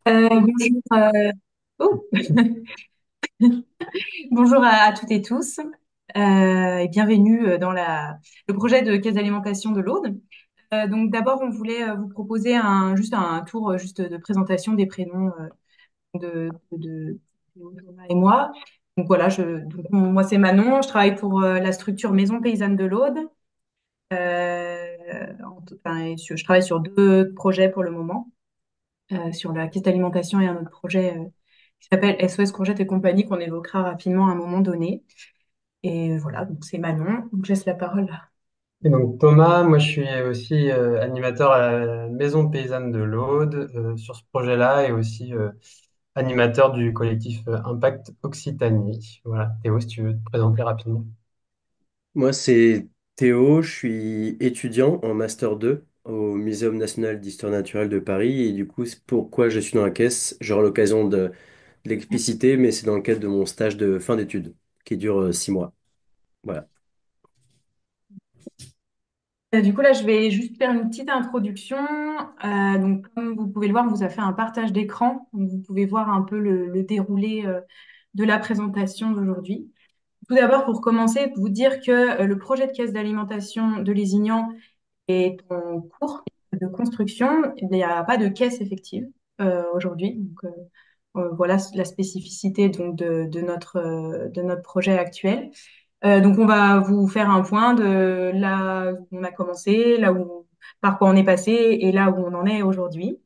Bonjour, oh. Bonjour à toutes et tous et bienvenue dans le projet de caisse d'alimentation de l'Aude. Donc d'abord, on voulait vous proposer juste un tour juste de présentation des prénoms de Thomas et moi. Donc voilà, moi c'est Manon, je travaille pour la structure Maison Paysanne de l'Aude. Enfin, je travaille sur deux projets pour le moment, sur la caisse d'alimentation et un autre projet qui s'appelle SOS Courgette et compagnie qu'on évoquera rapidement à un moment donné. Et voilà, donc c'est Manon. Donc, je laisse la parole là. Et donc Thomas, moi je suis aussi animateur à la Maison Paysanne de l'Aude sur ce projet-là et aussi animateur du collectif Impact Occitanie. Voilà, Théo, si tu veux te présenter rapidement. Moi, c'est Théo, je suis étudiant en Master 2 au Muséum national d'histoire naturelle de Paris. Et du coup, c'est pourquoi je suis dans la caisse. J'aurai l'occasion de l'expliciter, mais c'est dans le cadre de mon stage de fin d'études qui dure 6 mois. Voilà. Du coup, là, je vais juste faire une petite introduction. Donc, comme vous pouvez le voir, on vous a fait un partage d'écran. Donc, vous pouvez voir un peu le déroulé de la présentation d'aujourd'hui. Tout d'abord, pour commencer, vous dire que le projet de caisse d'alimentation de Lézignan est en cours de construction. Il n'y a pas de caisse effective aujourd'hui. Donc, voilà la spécificité donc, de notre projet actuel. Donc, on va vous faire un point de là où on a commencé, par quoi on est passé et là où on en est aujourd'hui.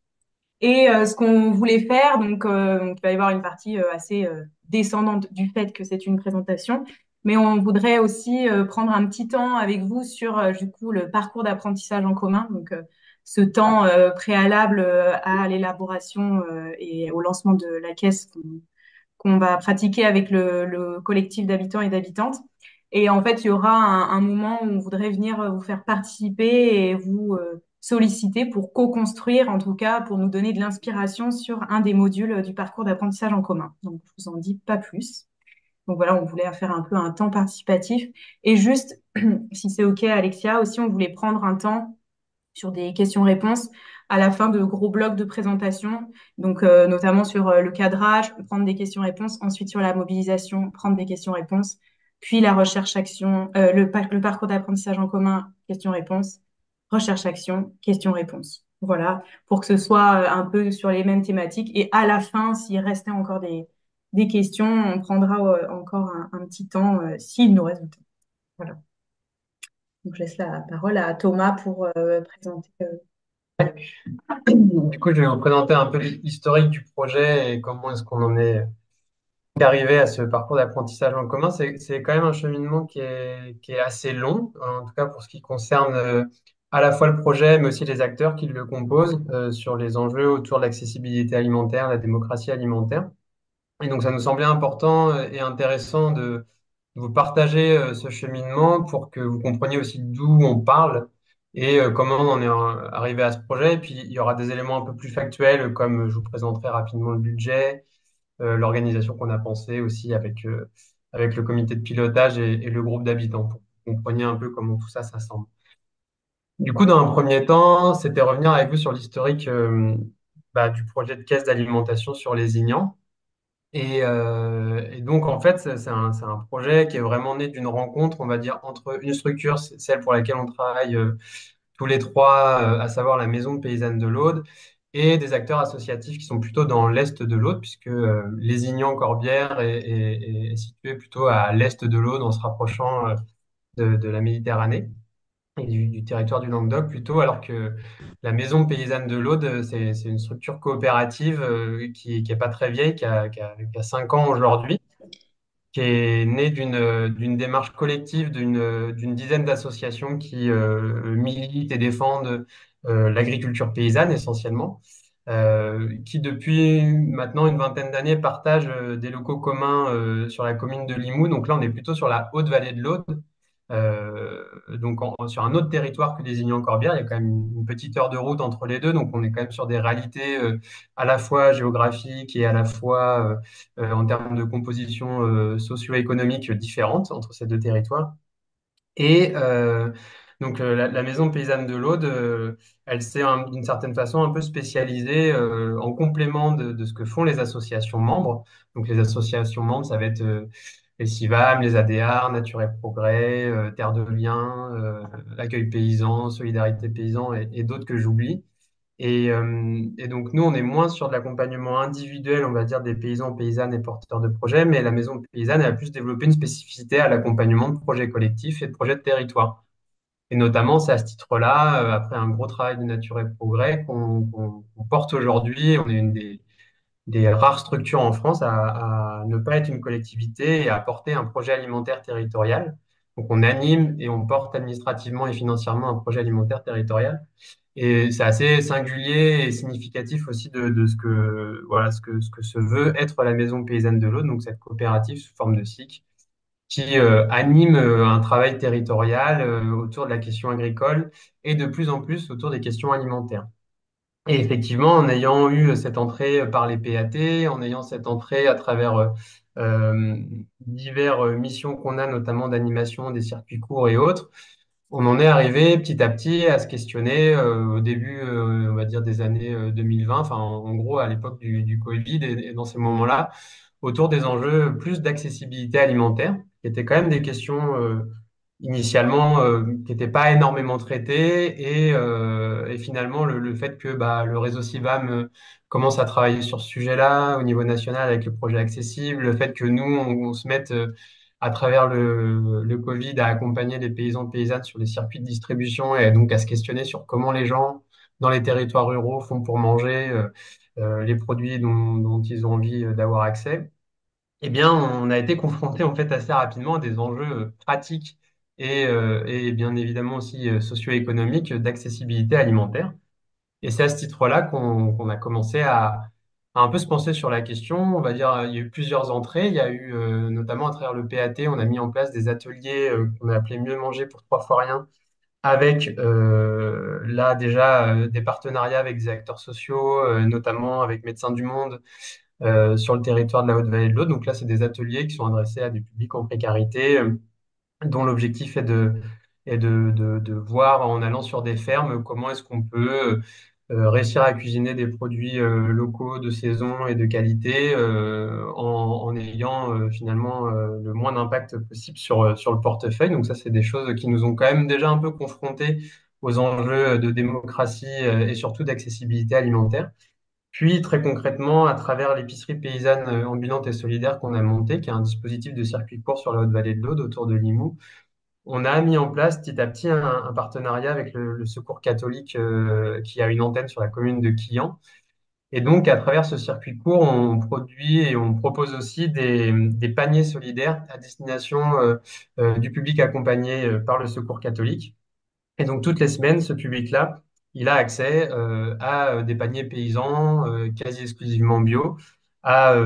Et ce qu'on voulait faire, donc, il va y avoir une partie assez descendante du fait que c'est une présentation, mais on voudrait aussi prendre un petit temps avec vous sur du coup le parcours d'apprentissage en commun, donc ce temps préalable à l'élaboration et au lancement de la caisse qu'on va pratiquer avec le collectif d'habitants et d'habitantes. Et en fait, il y aura un moment où on voudrait venir vous faire participer et vous solliciter pour co-construire, en tout cas, pour nous donner de l'inspiration sur un des modules du parcours d'apprentissage en commun. Donc, je vous en dis pas plus. Donc voilà, on voulait faire un peu un temps participatif. Et juste, si c'est OK, Alexia, aussi, on voulait prendre un temps sur des questions-réponses à la fin de gros blocs de présentation, donc notamment sur le cadrage, prendre des questions-réponses, ensuite sur la mobilisation, prendre des questions-réponses, puis la recherche-action, le parcours d'apprentissage en commun, questions-réponses, recherche-action, questions-réponses. Voilà, pour que ce soit un peu sur les mêmes thématiques. Et à la fin, s'il restait encore des questions, on prendra encore un petit temps s'il nous reste du temps. Voilà. Donc, je laisse la parole à Thomas pour présenter. Du coup, je vais vous présenter un peu l'historique du projet et comment est-ce qu'on en est arrivé à ce parcours d'apprentissage en commun. C'est quand même un cheminement qui est assez long, en tout cas pour ce qui concerne à la fois le projet, mais aussi les acteurs qui le composent sur les enjeux autour de l'accessibilité alimentaire, la démocratie alimentaire. Et donc, ça nous semblait important et intéressant de vous partager ce cheminement pour que vous compreniez aussi d'où on parle et comment on en est arrivé à ce projet. Et puis, il y aura des éléments un peu plus factuels, comme je vous présenterai rapidement le budget, l'organisation qu'on a pensée aussi avec le comité de pilotage et le groupe d'habitants, pour que vous compreniez un peu comment tout ça s'assemble. Du coup, dans un premier temps, c'était revenir avec vous sur l'historique du projet de caisse d'alimentation sur les Ignans. Et donc, en fait, c'est un projet qui est vraiment né d'une rencontre, on va dire, entre une structure, c'est celle pour laquelle on travaille tous les trois, à savoir la Maison paysanne de l'Aude, et des acteurs associatifs qui sont plutôt dans l'est de l'Aude, puisque Lézignan-Corbière est situé plutôt à l'est de l'Aude, en se rapprochant de la Méditerranée et du territoire du Languedoc plutôt, alors que la Maison paysanne de l'Aude, c'est une structure coopérative qui est pas très vieille, qui a 5 ans aujourd'hui, qui est née d'une démarche collective d'une dizaine d'associations qui militent et défendent l'agriculture paysanne essentiellement, qui depuis maintenant une vingtaine d'années partagent des locaux communs sur la commune de Limoux. Donc là, on est plutôt sur la haute vallée de l'Aude, donc sur un autre territoire que Lézignan-Corbière. Il y a quand même une petite heure de route entre les deux, donc on est quand même sur des réalités à la fois géographiques et à la fois en termes de composition socio-économique différentes entre ces deux territoires. Et Donc la maison paysanne de l'Aude, elle s'est d'une certaine façon un peu spécialisée en complément de ce que font les associations membres. Donc les associations membres, ça va être les CIVAM, les ADR, Nature et Progrès, Terre de Liens, Accueil Paysan, Solidarité Paysan et d'autres que j'oublie. Et donc, nous, on est moins sur de l'accompagnement individuel, on va dire, des paysans, paysannes et porteurs de projets, mais la maison paysanne, elle a plus développé une spécificité à l'accompagnement de projets collectifs et de projets de territoire. Et notamment, c'est à ce titre-là, après un gros travail de Nature et Progrès, qu'on porte aujourd'hui. On est une des rares structures en France à ne pas être une collectivité et à porter un projet alimentaire territorial. Donc, on anime et on porte administrativement et financièrement un projet alimentaire territorial. Et c'est assez singulier et significatif aussi de ce que, voilà, ce que se veut être la Maison Paysanne de l'Aude, donc cette coopérative sous forme de SIC, qui anime un travail territorial autour de la question agricole et de plus en plus autour des questions alimentaires. Et effectivement, en ayant eu cette entrée par les PAT, en ayant cette entrée à travers euh, diverses missions qu'on a, notamment d'animation des circuits courts et autres, on en est arrivé petit à petit à se questionner au début, on va dire, des années 2020, enfin en gros à l'époque du Covid et dans ces moments-là, autour des enjeux plus d'accessibilité alimentaire, qui étaient quand même des questions initialement qui n'étaient pas énormément traitées et finalement le fait que bah, le réseau CIVAM commence à travailler sur ce sujet-là au niveau national avec le projet accessible, le fait que nous on se mette à travers le Covid à accompagner les paysans paysannes sur les circuits de distribution et donc à se questionner sur comment les gens dans les territoires ruraux font pour manger les produits dont ils ont envie d'avoir accès. Eh bien, on a été confronté en fait assez rapidement à des enjeux pratiques et bien évidemment aussi socio-économiques d'accessibilité alimentaire. Et c'est à ce titre-là qu'on a commencé à un peu se pencher sur la question. On va dire, il y a eu plusieurs entrées. Il y a eu notamment à travers le PAT, on a mis en place des ateliers qu'on a appelés Mieux manger pour trois fois rien, avec là déjà des partenariats avec des acteurs sociaux, notamment avec Médecins du Monde sur le territoire de la Haute-Vallée de l'Aude. Donc là, c'est des ateliers qui sont adressés à des publics en précarité, dont l'objectif est de voir en allant sur des fermes comment est-ce qu'on peut réussir à cuisiner des produits locaux de saison et de qualité en ayant finalement le moins d'impact possible sur le portefeuille. Donc ça, c'est des choses qui nous ont quand même déjà un peu confrontés aux enjeux de démocratie et surtout d'accessibilité alimentaire. Puis, très concrètement, à travers l'épicerie paysanne ambulante et solidaire qu'on a montée, qui est un dispositif de circuit court sur la Haute-Vallée de l'Aude autour de Limoux, on a mis en place petit à petit un partenariat avec le Secours catholique qui a une antenne sur la commune de Quillan. Et donc, à travers ce circuit court, on produit et on propose aussi des paniers solidaires à destination du public accompagné par le Secours catholique. Et donc, toutes les semaines, ce public-là, il a accès à des paniers paysans quasi exclusivement bio, à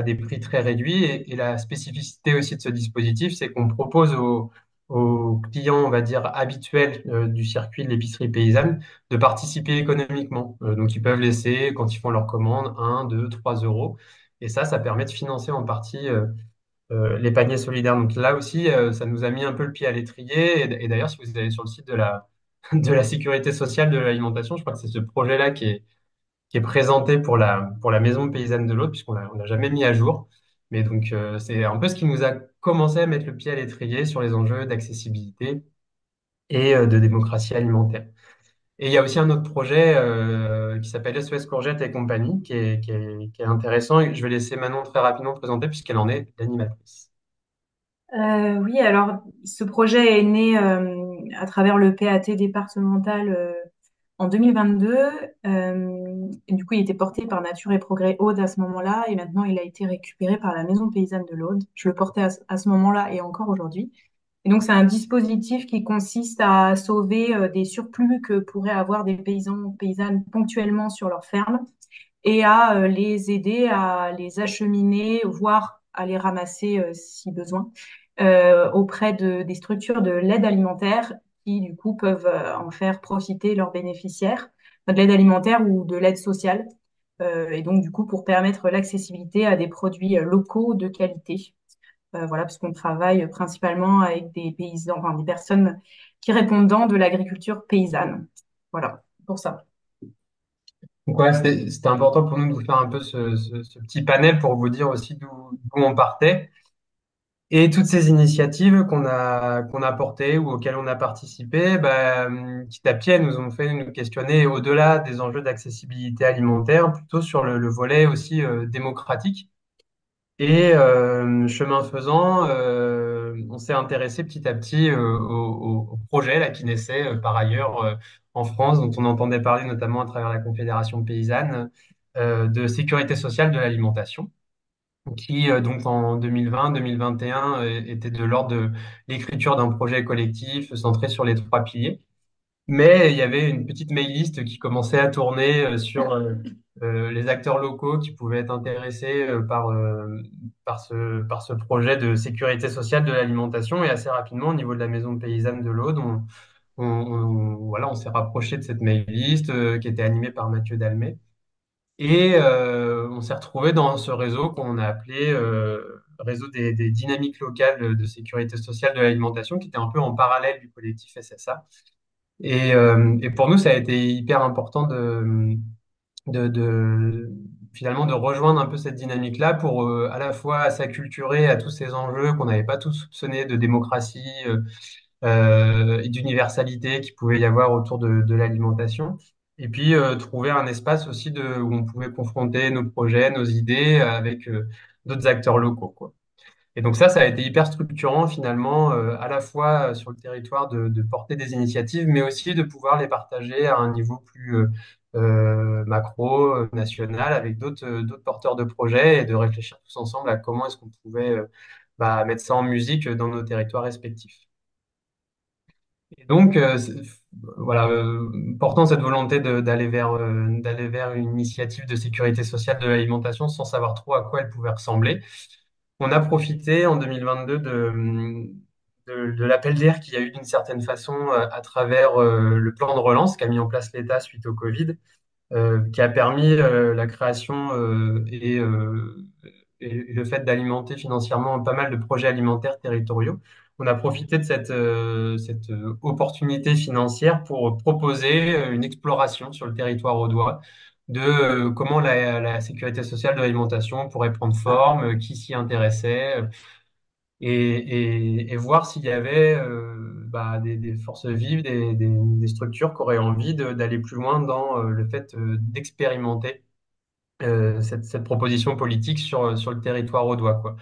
des prix très réduits. Et la spécificité aussi de ce dispositif, c'est qu'on propose aux clients, on va dire, habituels du circuit de l'épicerie paysanne de participer économiquement. Donc, ils peuvent laisser, quand ils font leur commande, 1, 2, 3 euros. Et ça permet de financer en partie les paniers solidaires. Donc là aussi, ça nous a mis un peu le pied à l'étrier. Et d'ailleurs, si vous allez sur le site de de la sécurité sociale de l'alimentation, je crois que c'est ce projet-là qui est présenté pour la maison paysanne de l'autre, on l'a jamais mis à jour. Mais donc, c'est un peu ce qui nous a commencé à mettre le pied à l'étrier sur les enjeux d'accessibilité et de démocratie alimentaire. Et il y a aussi un autre projet qui s'appelle SOS Courgette et compagnie, qui est intéressant. Et je vais laisser Manon très rapidement présenter puisqu'elle en est l'animatrice. Oui, alors ce projet est né à travers le PAT départemental en 2022. Et du coup, il était porté par Nature et Progrès Aude à ce moment-là, et maintenant il a été récupéré par la Maison paysanne de l'Aude. Je le portais à ce moment-là et encore aujourd'hui. Et donc, c'est un dispositif qui consiste à sauver des surplus que pourraient avoir des paysans, paysannes ponctuellement sur leur ferme et à les aider à les acheminer, voire à les ramasser si besoin, auprès des structures de l'aide alimentaire qui, du coup, peuvent en faire profiter leurs bénéficiaires, de l'aide alimentaire ou de l'aide sociale. Et donc, du coup, pour permettre l'accessibilité à des produits locaux de qualité. Voilà, parce qu'on travaille principalement avec des paysans, enfin, des personnes qui répondant de l'agriculture paysanne. Voilà, pour ça. Donc ouais, c'était important pour nous de vous faire un peu ce petit panel pour vous dire aussi d'où on partait. Et toutes ces initiatives qu'on a portées ou auxquelles on a participé, bah, petit à petit, elles nous ont fait nous questionner au-delà des enjeux d'accessibilité alimentaire, plutôt sur le volet aussi démocratique. Et chemin faisant, on s'est intéressé petit à petit au projet là, qui naissait par ailleurs en France, dont on entendait parler notamment à travers la Confédération paysanne de sécurité sociale de l'alimentation qui, donc en 2020-2021, était de l'ordre de l'écriture d'un projet collectif centré sur les trois piliers. Mais il y avait une petite mail list qui commençait à tourner sur les acteurs locaux qui pouvaient être intéressés par ce projet de sécurité sociale de l'alimentation. Et assez rapidement, au niveau de la maison paysanne de l'Aude, voilà, on s'est rapproché de cette mail list qui était animée par Mathieu Dalmet. Et on s'est retrouvé dans ce réseau qu'on a appelé réseau des dynamiques locales de sécurité sociale de l'alimentation, qui était un peu en parallèle du collectif SSA. Et pour nous, ça a été hyper important finalement de rejoindre un peu cette dynamique-là pour à la fois s'acculturer à tous ces enjeux qu'on n'avait pas tous soupçonnés de démocratie, et d'universalité qu'il pouvait y avoir autour de l'alimentation. Et puis trouver un espace aussi où on pouvait confronter nos projets, nos idées avec d'autres acteurs locaux, quoi. Et donc ça a été hyper structurant finalement, à la fois sur le territoire de porter des initiatives, mais aussi de pouvoir les partager à un niveau plus macro, national, avec d'autres porteurs de projets et de réfléchir tous ensemble à comment est-ce qu'on pouvait mettre ça en musique dans nos territoires respectifs. Et donc, voilà, portant cette volonté d'aller vers une initiative de sécurité sociale de l'alimentation sans savoir trop à quoi elle pouvait ressembler, on a profité en 2022 de l'appel d'air qu'il y a eu d'une certaine façon à travers le plan de relance qu'a mis en place l'État suite au Covid, qui a permis la création et le fait d'alimenter financièrement pas mal de projets alimentaires territoriaux. On a profité de cette opportunité financière pour proposer une exploration sur le territoire audois de comment la sécurité sociale de l'alimentation pourrait prendre forme, qui s'y intéressait, et voir s'il y avait des forces vives, des structures qui auraient envie d'aller plus loin dans le fait d'expérimenter cette proposition politique sur le territoire audois, quoi.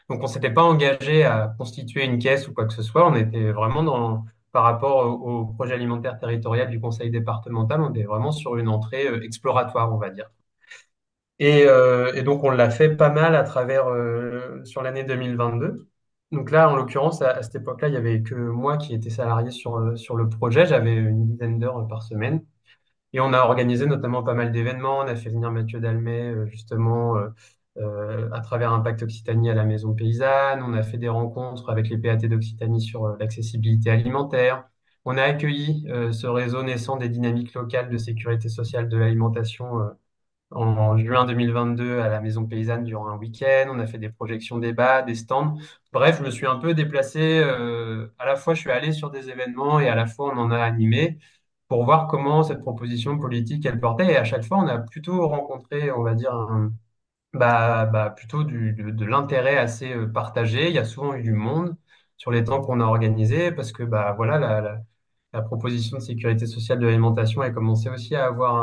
Donc, on s'était pas engagé à constituer une caisse ou quoi que ce soit. On était vraiment par rapport au projet alimentaire territorial du conseil départemental, on était vraiment sur une entrée exploratoire, on va dire. Et donc, on l'a fait pas mal à travers sur l'année 2022. Donc là, en l'occurrence, à cette époque-là, il y avait que moi qui étais salarié sur le projet. J'avais une dizaine d'heures par semaine. Et on a organisé notamment pas mal d'événements. On a fait venir Mathieu Dalmet, justement, à travers Impact Occitanie à la Maison Paysanne. On a fait des rencontres avec les PAT d'Occitanie sur l'accessibilité alimentaire. On a accueilli ce réseau naissant des dynamiques locales de sécurité sociale de l'alimentation en juin 2022 à la Maison Paysanne durant un week-end. On a fait des projections débats, des stands. Bref, je me suis un peu déplacé. À la fois, je suis allé sur des événements et à la fois, on en a animé pour voir comment cette proposition politique elle portait. Et à chaque fois, on a plutôt rencontré, on va dire, plutôt de l'intérêt assez partagé. Il y a souvent eu du monde sur les temps qu'on a organisés parce que voilà, la proposition de sécurité sociale de l'alimentation a commencé aussi à avoir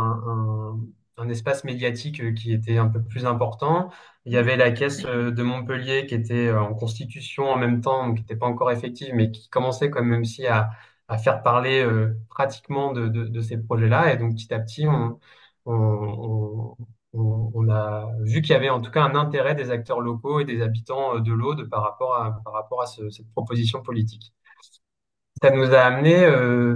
un espace médiatique qui était un peu plus important. Il y avait la caisse de Montpellier qui était en constitution en même temps, donc qui n'était pas encore effective, mais qui commençait quand même aussi à faire parler pratiquement de ces projets-là. Et donc petit à petit, on, on a vu qu'il y avait en tout cas un intérêt des acteurs locaux et des habitants de l'Aude par rapport à cette proposition politique. Ça nous a amené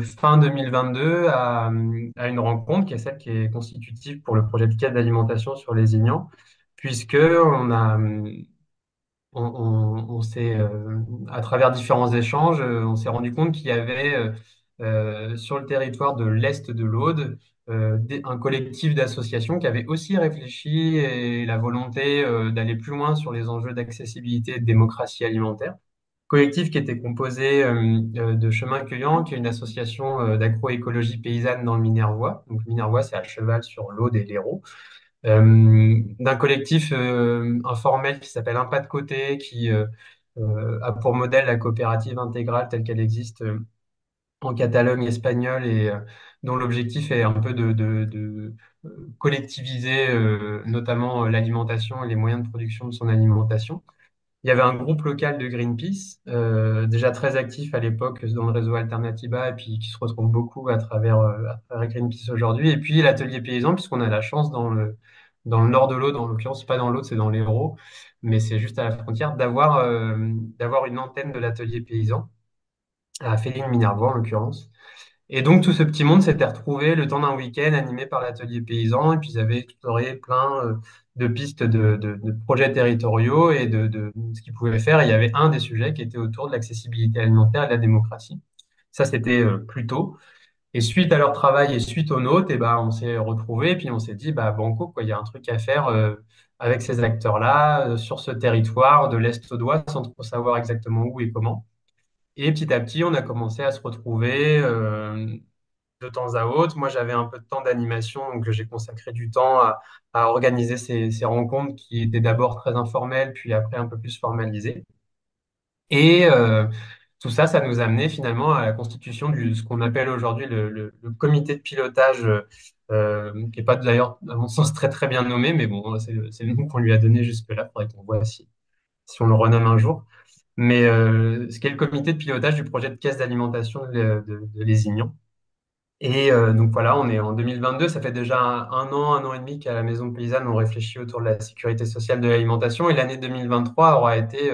fin 2022 à une rencontre qui est celle qui est constitutive pour le projet de quai d'alimentation sur les Ignans, puisque on s'est, à travers différents échanges, on s'est rendu compte qu'il y avait sur le territoire de l'Est de l'Aude un collectif d'associations qui avait aussi réfléchi et la volonté d'aller plus loin sur les enjeux d'accessibilité et de démocratie alimentaire. collectif qui était composé de Chemin Cueillant, qui est une association d'agroécologie paysanne dans le Minervois. Donc, le Minervois, c'est à cheval sur l'Aude et l'Hérault. D'un collectif informel qui s'appelle Un pas de côté, qui a pour modèle la coopérative intégrale telle qu'elle existe en Catalogne espagnole et dont l'objectif est un peu de collectiviser notamment l'alimentation et les moyens de production de son alimentation. Il y avait un groupe local de Greenpeace, déjà très actif à l'époque dans le réseau Alternativa et puis qui se retrouve beaucoup à travers Greenpeace aujourd'hui. Et puis l'atelier paysan, puisqu'on a la chance dans le nord de l'Aude, en l'occurrence, c'est pas dans l'Aude, c'est dans l'Hérault, mais c'est juste à la frontière, d'avoir une antenne de l'atelier paysan, à Féline-Minervois en l'occurrence. Et donc tout ce petit monde s'était retrouvé le temps d'un week-end animé par l'atelier paysan, et puis ils avaient exploré plein de pistes de projets territoriaux et de ce qu'ils pouvaient faire. Et il y avait un des sujets qui était autour de l'accessibilité alimentaire et de la démocratie. Ça, c'était plus tôt. Et suite à leur travail et suite aux nôtres, et ben, on s'est retrouvés, et puis on s'est dit, bah, banco, quoi, il y a un truc à faire avec ces acteurs-là, sur ce territoire, de l'Est au d'Ouest, sans trop savoir exactement où et comment. Et petit à petit, on a commencé à se retrouver de temps à autre. Moi, j'avais un peu de temps d'animation, donc j'ai consacré du temps à organiser ces rencontres qui étaient d'abord très informelles, puis après un peu plus formalisées. Et tout ça, ça nous a amené finalement à la constitution ce qu'on appelle aujourd'hui le comité de pilotage, qui n'est pas d'ailleurs, à mon sens, très très bien nommé, mais bon, c'est le nom qu'on lui a donné jusque-là. Il faudrait qu'on voit si on le renomme un jour. Mais ce qui est le comité de pilotage du projet de caisse d'alimentation de Lézignan. Et donc voilà, on est en 2022, ça fait déjà un an et demi qu'à la Maison Paysanne, on réfléchit autour de la sécurité sociale de l'alimentation. Et l'année 2023 aura été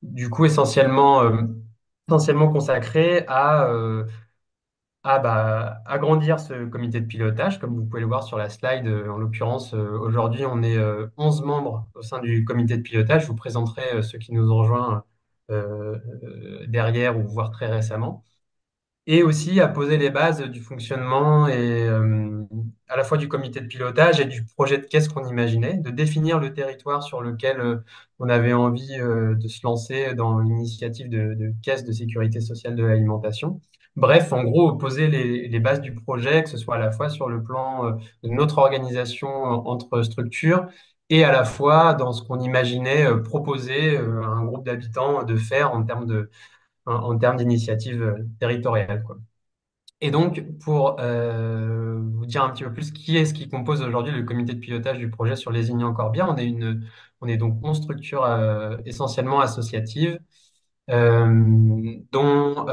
du coup essentiellement consacrée à agrandir ce comité de pilotage. Comme vous pouvez le voir sur la slide, en l'occurrence, aujourd'hui, on est 11 membres au sein du comité de pilotage. Je vous présenterai ceux qui nous ont rejoints derrière ou voire très récemment et aussi à poser les bases du fonctionnement et à la fois du comité de pilotage et du projet de caisse qu'on imaginait, de définir le territoire sur lequel on avait envie de se lancer dans une initiative de caisse de sécurité sociale de l'alimentation. Bref, en gros, poser les bases du projet, que ce soit à la fois sur le plan de notre organisation entre structures et à la fois dans ce qu'on imaginait proposer à un groupe d'habitants de faire en termes d'initiative territoriale, quoi. Et donc, pour vous dire un petit peu plus qui est-ce qui compose aujourd'hui le comité de pilotage du projet sur les Corbière, on est donc 11 structures essentiellement associatives dont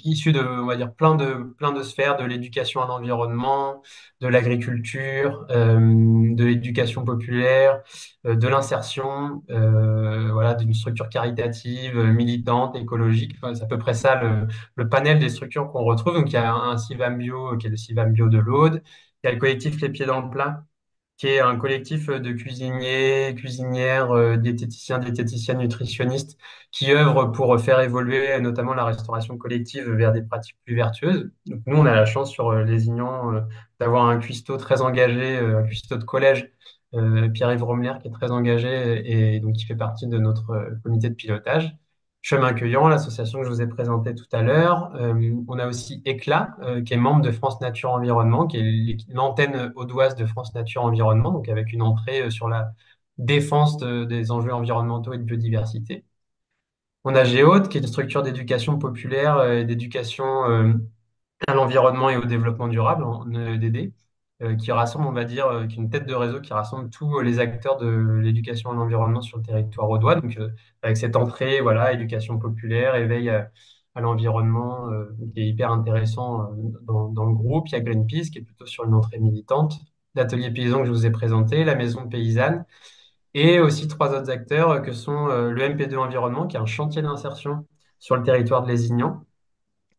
issus de, on va dire, plein de sphères, de l'éducation à l'environnement, de l'agriculture, de l'éducation populaire, de l'insertion, voilà, d'une structure caritative, militante, écologique. Enfin, c'est à peu près ça le panel des structures qu'on retrouve. Donc, il y a un Civam Bio, qui est le Civam Bio de l'Aude. Il y a le collectif Les Pieds dans le Plat, qui est un collectif de cuisiniers, cuisinières, diététiciens, diététiciennes, nutritionnistes qui œuvrent pour faire évoluer notamment la restauration collective vers des pratiques plus vertueuses. Donc, nous, on a la chance sur Lézignan d'avoir un cuistot très engagé, un cuistot de collège, Pierre-Yves Rommler, qui est très engagé et donc qui fait partie de notre comité de pilotage. Chemin Cueillant, l'association que je vous ai présentée tout à l'heure. On a aussi Éclat, qui est membre de France Nature Environnement, qui est l'antenne audoise de France Nature Environnement, donc avec une entrée sur la défense des enjeux environnementaux et de biodiversité. On a Géote, qui est une structure d'éducation populaire et d'éducation à l'environnement et au développement durable en EDD, qui rassemble, on va dire, qui est une tête de réseau qui rassemble tous les acteurs de l'éducation à l'environnement sur le territoire audois. Donc, avec cette entrée, voilà, éducation populaire, éveil à l'environnement, qui est hyper intéressant dans le groupe. Il y a Greenpeace, qui est plutôt sur une entrée militante, l'atelier paysan que je vous ai présenté, la maison paysanne, et aussi trois autres acteurs que sont le MP2 Environnement, qui est un chantier d'insertion sur le territoire de Lézignan,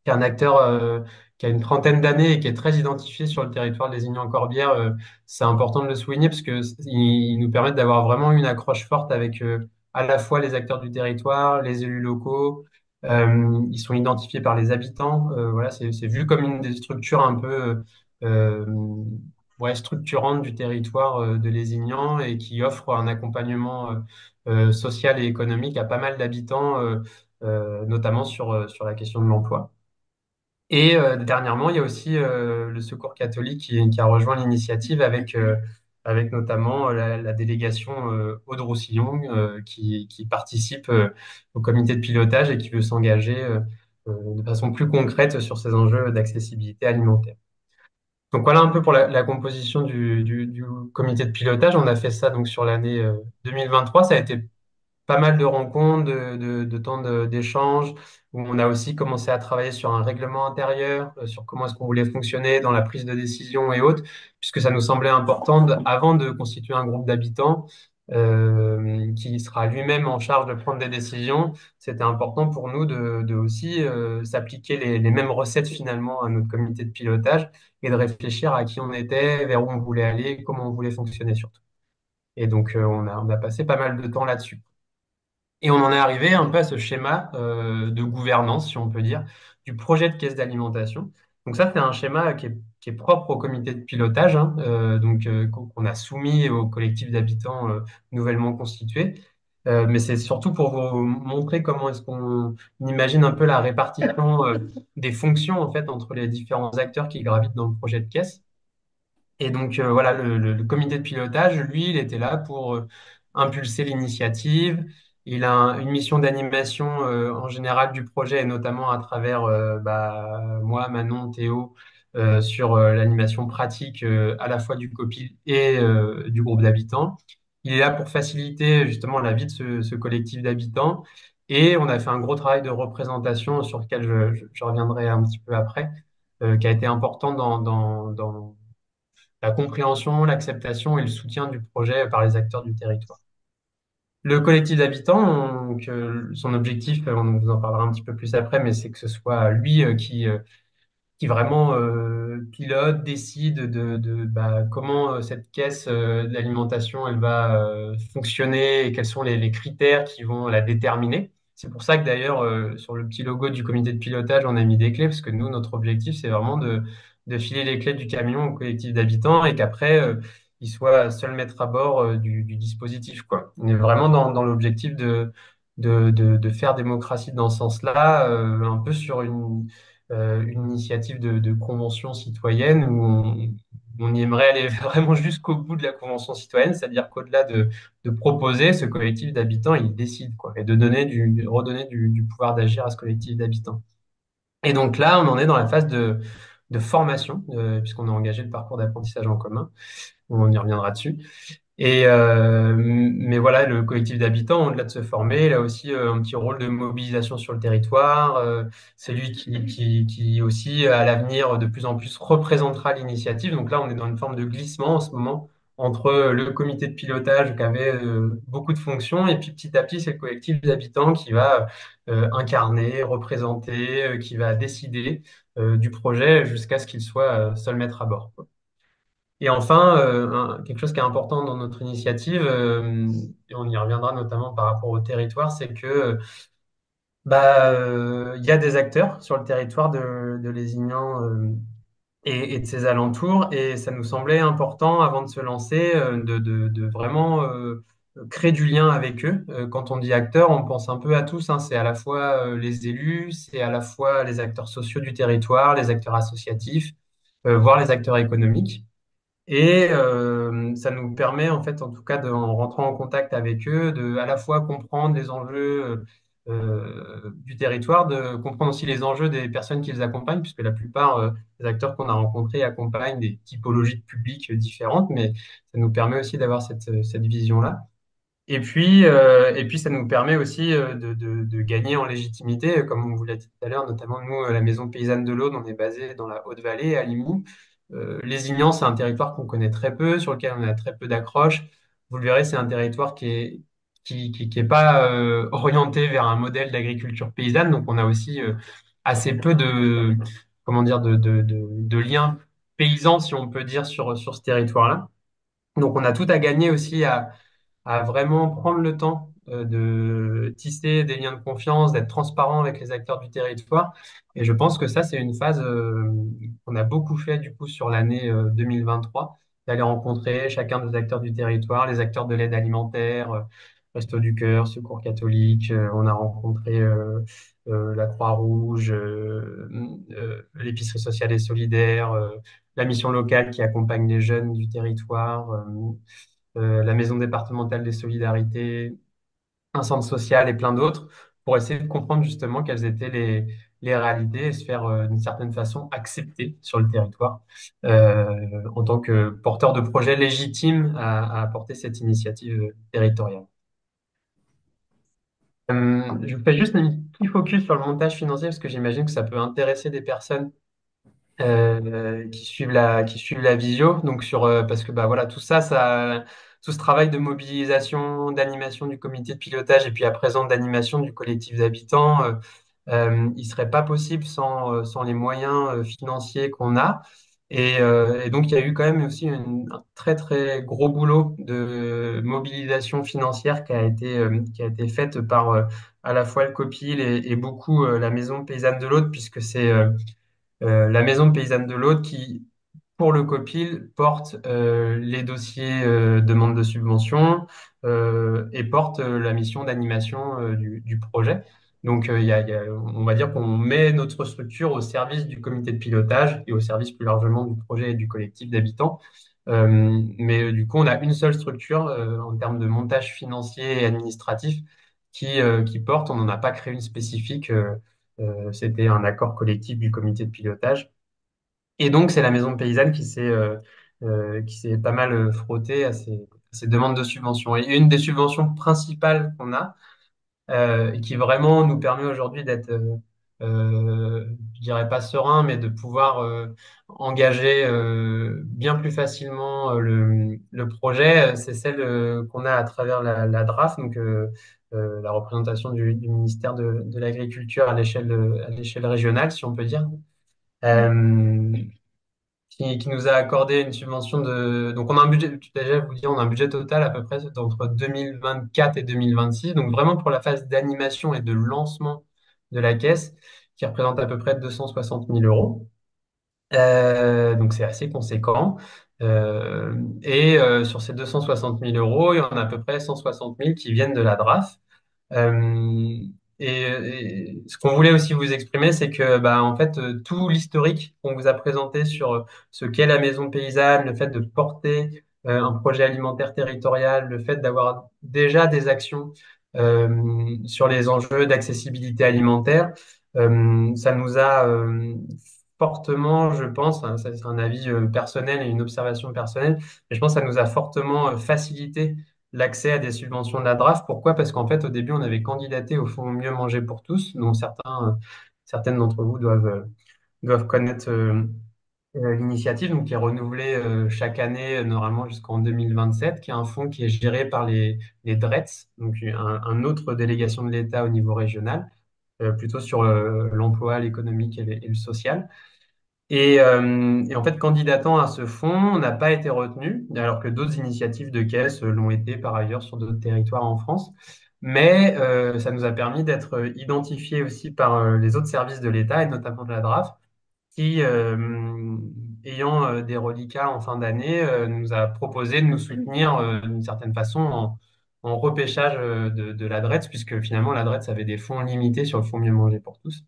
qui est un acteur qui a une trentaine d'années et qui est très identifié sur le territoire des Aignan-Corbière. C'est important de le souligner parce que ils nous permettent d'avoir vraiment une accroche forte avec à la fois les acteurs du territoire, les élus locaux. Ils sont identifiés par les habitants. Voilà, c'est vu comme une des structures un peu ouais, structurante du territoire de Lézignan et qui offre un accompagnement social et économique à pas mal d'habitants, notamment sur la question de l'emploi. Et dernièrement, il y a aussi le Secours catholique qui a rejoint l'initiative avec notamment la délégation Aude-Roussillon qui participe au comité de pilotage et qui veut s'engager de façon plus concrète sur ces enjeux d'accessibilité alimentaire. Donc voilà un peu pour la composition du comité de pilotage. On a fait ça donc sur l'année 2023. Ça a été pas mal de rencontres, de temps d'échange, où on a aussi commencé à travailler sur un règlement intérieur, sur comment est-ce qu'on voulait fonctionner dans la prise de décision et autres, puisque ça nous semblait important, avant de constituer un groupe d'habitants qui sera lui-même en charge de prendre des décisions, c'était important pour nous de aussi s'appliquer les mêmes recettes finalement à notre comité de pilotage et de réfléchir à qui on était, vers où on voulait aller, comment on voulait fonctionner surtout. Et donc, on a passé pas mal de temps là-dessus. Et on en est arrivé un peu à ce schéma de gouvernance, si on peut dire, du projet de caisse d'alimentation. Donc ça, c'est un schéma qui est propre au comité de pilotage, hein, qu'on a soumis au collectif d'habitants nouvellement constitué. Mais c'est surtout pour vous montrer comment est-ce qu'on imagine un peu la répartition des fonctions en fait entre les différents acteurs qui gravitent dans le projet de caisse. Et donc voilà, le comité de pilotage, lui, il était là pour impulser l'initiative. Il a une mission d'animation en général du projet, et notamment à travers moi, Manon, Théo, sur l'animation pratique à la fois du COPIL et du groupe d'habitants. Il est là pour faciliter justement la vie de ce collectif d'habitants. Et on a fait un gros travail de représentation sur lequel je reviendrai un petit peu après, qui a été important dans la compréhension, l'acceptation et le soutien du projet par les acteurs du territoire. Le collectif d'habitants, donc, son objectif, on vous en parlera un petit peu plus après, mais c'est que ce soit lui qui vraiment pilote, décide comment cette caisse d'alimentation elle va fonctionner et quels sont les critères qui vont la déterminer. C'est pour ça que d'ailleurs, sur le petit logo du comité de pilotage, on a mis des clés, parce que nous, notre objectif, c'est vraiment de filer les clés du camion au collectif d'habitants et qu'après, il soit seul maître à bord du dispositif, quoi. On est vraiment dans l'objectif de faire démocratie dans ce sens-là, un peu sur une initiative de convention citoyenne où on y aimerait aller vraiment jusqu'au bout de la convention citoyenne, c'est-à-dire qu'au-delà de proposer, ce collectif d'habitants, il décide, quoi, et de redonner du pouvoir d'agir à ce collectif d'habitants. Et donc là, on en est dans la phase de formation, puisqu'on a engagé le parcours d'apprentissage en commun. On y reviendra dessus. Mais voilà, le collectif d'habitants, au-delà de se former, il a aussi un petit rôle de mobilisation sur le territoire. C'est lui qui aussi, à l'avenir, de plus en plus représentera l'initiative. Donc là, on est dans une forme de glissement en ce moment entre le comité de pilotage qui avait beaucoup de fonctions et puis petit à petit, c'est le collectif d'habitants qui va incarner, représenter, qui va décider du projet jusqu'à ce qu'il soit seul maître à bord, quoi. Et enfin, quelque chose qui est important dans notre initiative, et on y reviendra notamment par rapport au territoire, c'est que il y a des acteurs sur le territoire de Lézignan et de ses alentours, et ça nous semblait important avant de se lancer de vraiment créer du lien avec eux. Quand on dit acteurs, on pense un peu à tous, hein. C'est à la fois les élus, c'est à la fois les acteurs sociaux du territoire, les acteurs associatifs, voire les acteurs économiques. Et ça nous permet, en fait, en tout cas, en rentrant en contact avec eux, de à la fois comprendre les enjeux du territoire, de comprendre aussi les enjeux des personnes qui les accompagnent, puisque la plupart des acteurs qu'on a rencontrés accompagnent des typologies de publics différentes, mais ça nous permet aussi d'avoir cette vision-là. Et puis, ça nous permet aussi de gagner en légitimité, comme on vous l'a dit tout à l'heure, notamment nous, la Maison Paysanne de l'Aude, on est basé dans la Haute-Vallée, à Limoux. Lézignan, c'est un territoire qu'on connaît très peu, sur lequel on a très peu d'accroches. Vous le verrez, c'est un territoire qui est pas orienté vers un modèle d'agriculture paysanne, donc on a aussi assez peu comment dire, de liens paysans, si on peut dire, sur ce territoire-là. Donc on a tout à gagner aussi à vraiment prendre le temps de tisser des liens de confiance, d'être transparent avec les acteurs du territoire. Et je pense que ça, c'est une phase qu'on a beaucoup fait du coup sur l'année 2023 d'aller rencontrer chacun des acteurs du territoire, les acteurs de l'aide alimentaire, Restos du Cœur, Secours catholique. On a rencontré la Croix-Rouge, l'épicerie sociale et solidaire, la mission locale qui accompagne les jeunes du territoire, la maison départementale des solidarités, un centre social et plein d'autres, pour essayer de comprendre justement quelles étaient les réalités et se faire d'une certaine façon accepter sur le territoire en tant que porteur de projet légitime à apporter cette initiative territoriale. Je vous fais juste un petit focus sur le montage financier parce que j'imagine que ça peut intéresser des personnes qui suivent la visio. Donc parce que bah voilà tout ce travail de mobilisation, d'animation du comité de pilotage et puis à présent d'animation du collectif d'habitants, il serait pas possible sans les moyens financiers qu'on a. Et donc il y a eu quand même aussi un très très gros boulot de mobilisation financière qui a été faite par à la fois le COPIL et beaucoup la Maison Paysanne de l'Aude puisque c'est la maison paysanne de l'Aude qui, pour le COPIL, porte les dossiers demande de subvention et porte la mission d'animation du projet. Donc, on va dire qu'on met notre structure au service du comité de pilotage et au service plus largement du projet et du collectif d'habitants. Mais du coup, on a une seule structure en termes de montage financier et administratif qui porte. On n'en a pas créé une spécifique. C'était un accord collectif du comité de pilotage. Et donc, c'est la maison paysanne qui s'est pas mal frottée à ces demandes de subventions. Et une des subventions principales qu'on a, et qui vraiment nous permet aujourd'hui d'être, je dirais pas serein, mais de pouvoir engager bien plus facilement le projet, c'est celle qu'on a à travers la DRAF, donc la représentation du ministère de l'Agriculture à l'échelle régionale, si on peut dire. Euh, qui nous a accordé une subvention de... Donc on a un budget, déjà vous dire, on a un budget total à peu près entre 2024 et 2026. Donc vraiment pour la phase d'animation et de lancement de la caisse, qui représente à peu près 260 000 euros. Donc c'est assez conséquent. Sur ces 260 000 euros, il y en a à peu près 160 000 qui viennent de la DRAF. Euh, et ce qu'on voulait aussi vous exprimer, c'est que bah, en fait, tout l'historique qu'on vous a présenté sur ce qu'est la maison paysanne, le fait de porter un projet alimentaire territorial, le fait d'avoir déjà des actions sur les enjeux d'accessibilité alimentaire, ça nous a fortement, je pense, hein, ça c'est un avis personnel et une observation personnelle, mais je pense que ça nous a fortement facilité l'accès à des subventions de la DRAF. Pourquoi? Parce qu'en fait, au début, on avait candidaté au Fonds Mieux Manger pour tous, dont certaines d'entre vous doivent connaître l'initiative, donc qui est renouvelée chaque année, normalement jusqu'en 2027, qui est un fonds qui est géré par les DRETS, donc un autre délégation de l'État au niveau régional, plutôt sur l'emploi, l'économique et le social. Et en fait, candidatant à ce fonds, on n'a pas été retenu, alors que d'autres initiatives de caisse l'ont été par ailleurs sur d'autres territoires en France. Mais ça nous a permis d'être identifiés aussi par les autres services de l'État, et notamment de la DRAF, qui, ayant des reliquats en fin d'année, nous a proposé de nous soutenir d'une certaine façon en repêchage de la DRETS, puisque finalement la DRETS avait des fonds limités sur le fonds Mieux Manger pour tous.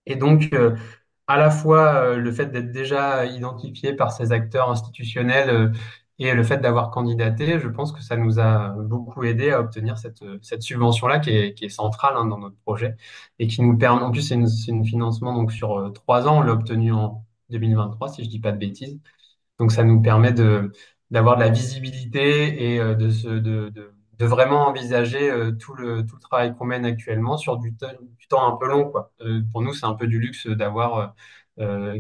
Et donc, à la fois le fait d'être déjà identifié par ces acteurs institutionnels et le fait d'avoir candidaté, je pense que ça nous a beaucoup aidé à obtenir cette subvention-là qui est centrale hein, dans notre projet et qui nous permet, en plus c'est une financement donc sur 3 ans, on l'a obtenu en 2023 si je dis pas de bêtises, donc, ça nous permet d'avoir de la visibilité et de vraiment envisager tout le travail qu'on mène actuellement sur du temps un peu long, quoi. Pour nous, c'est un peu du luxe d'avoir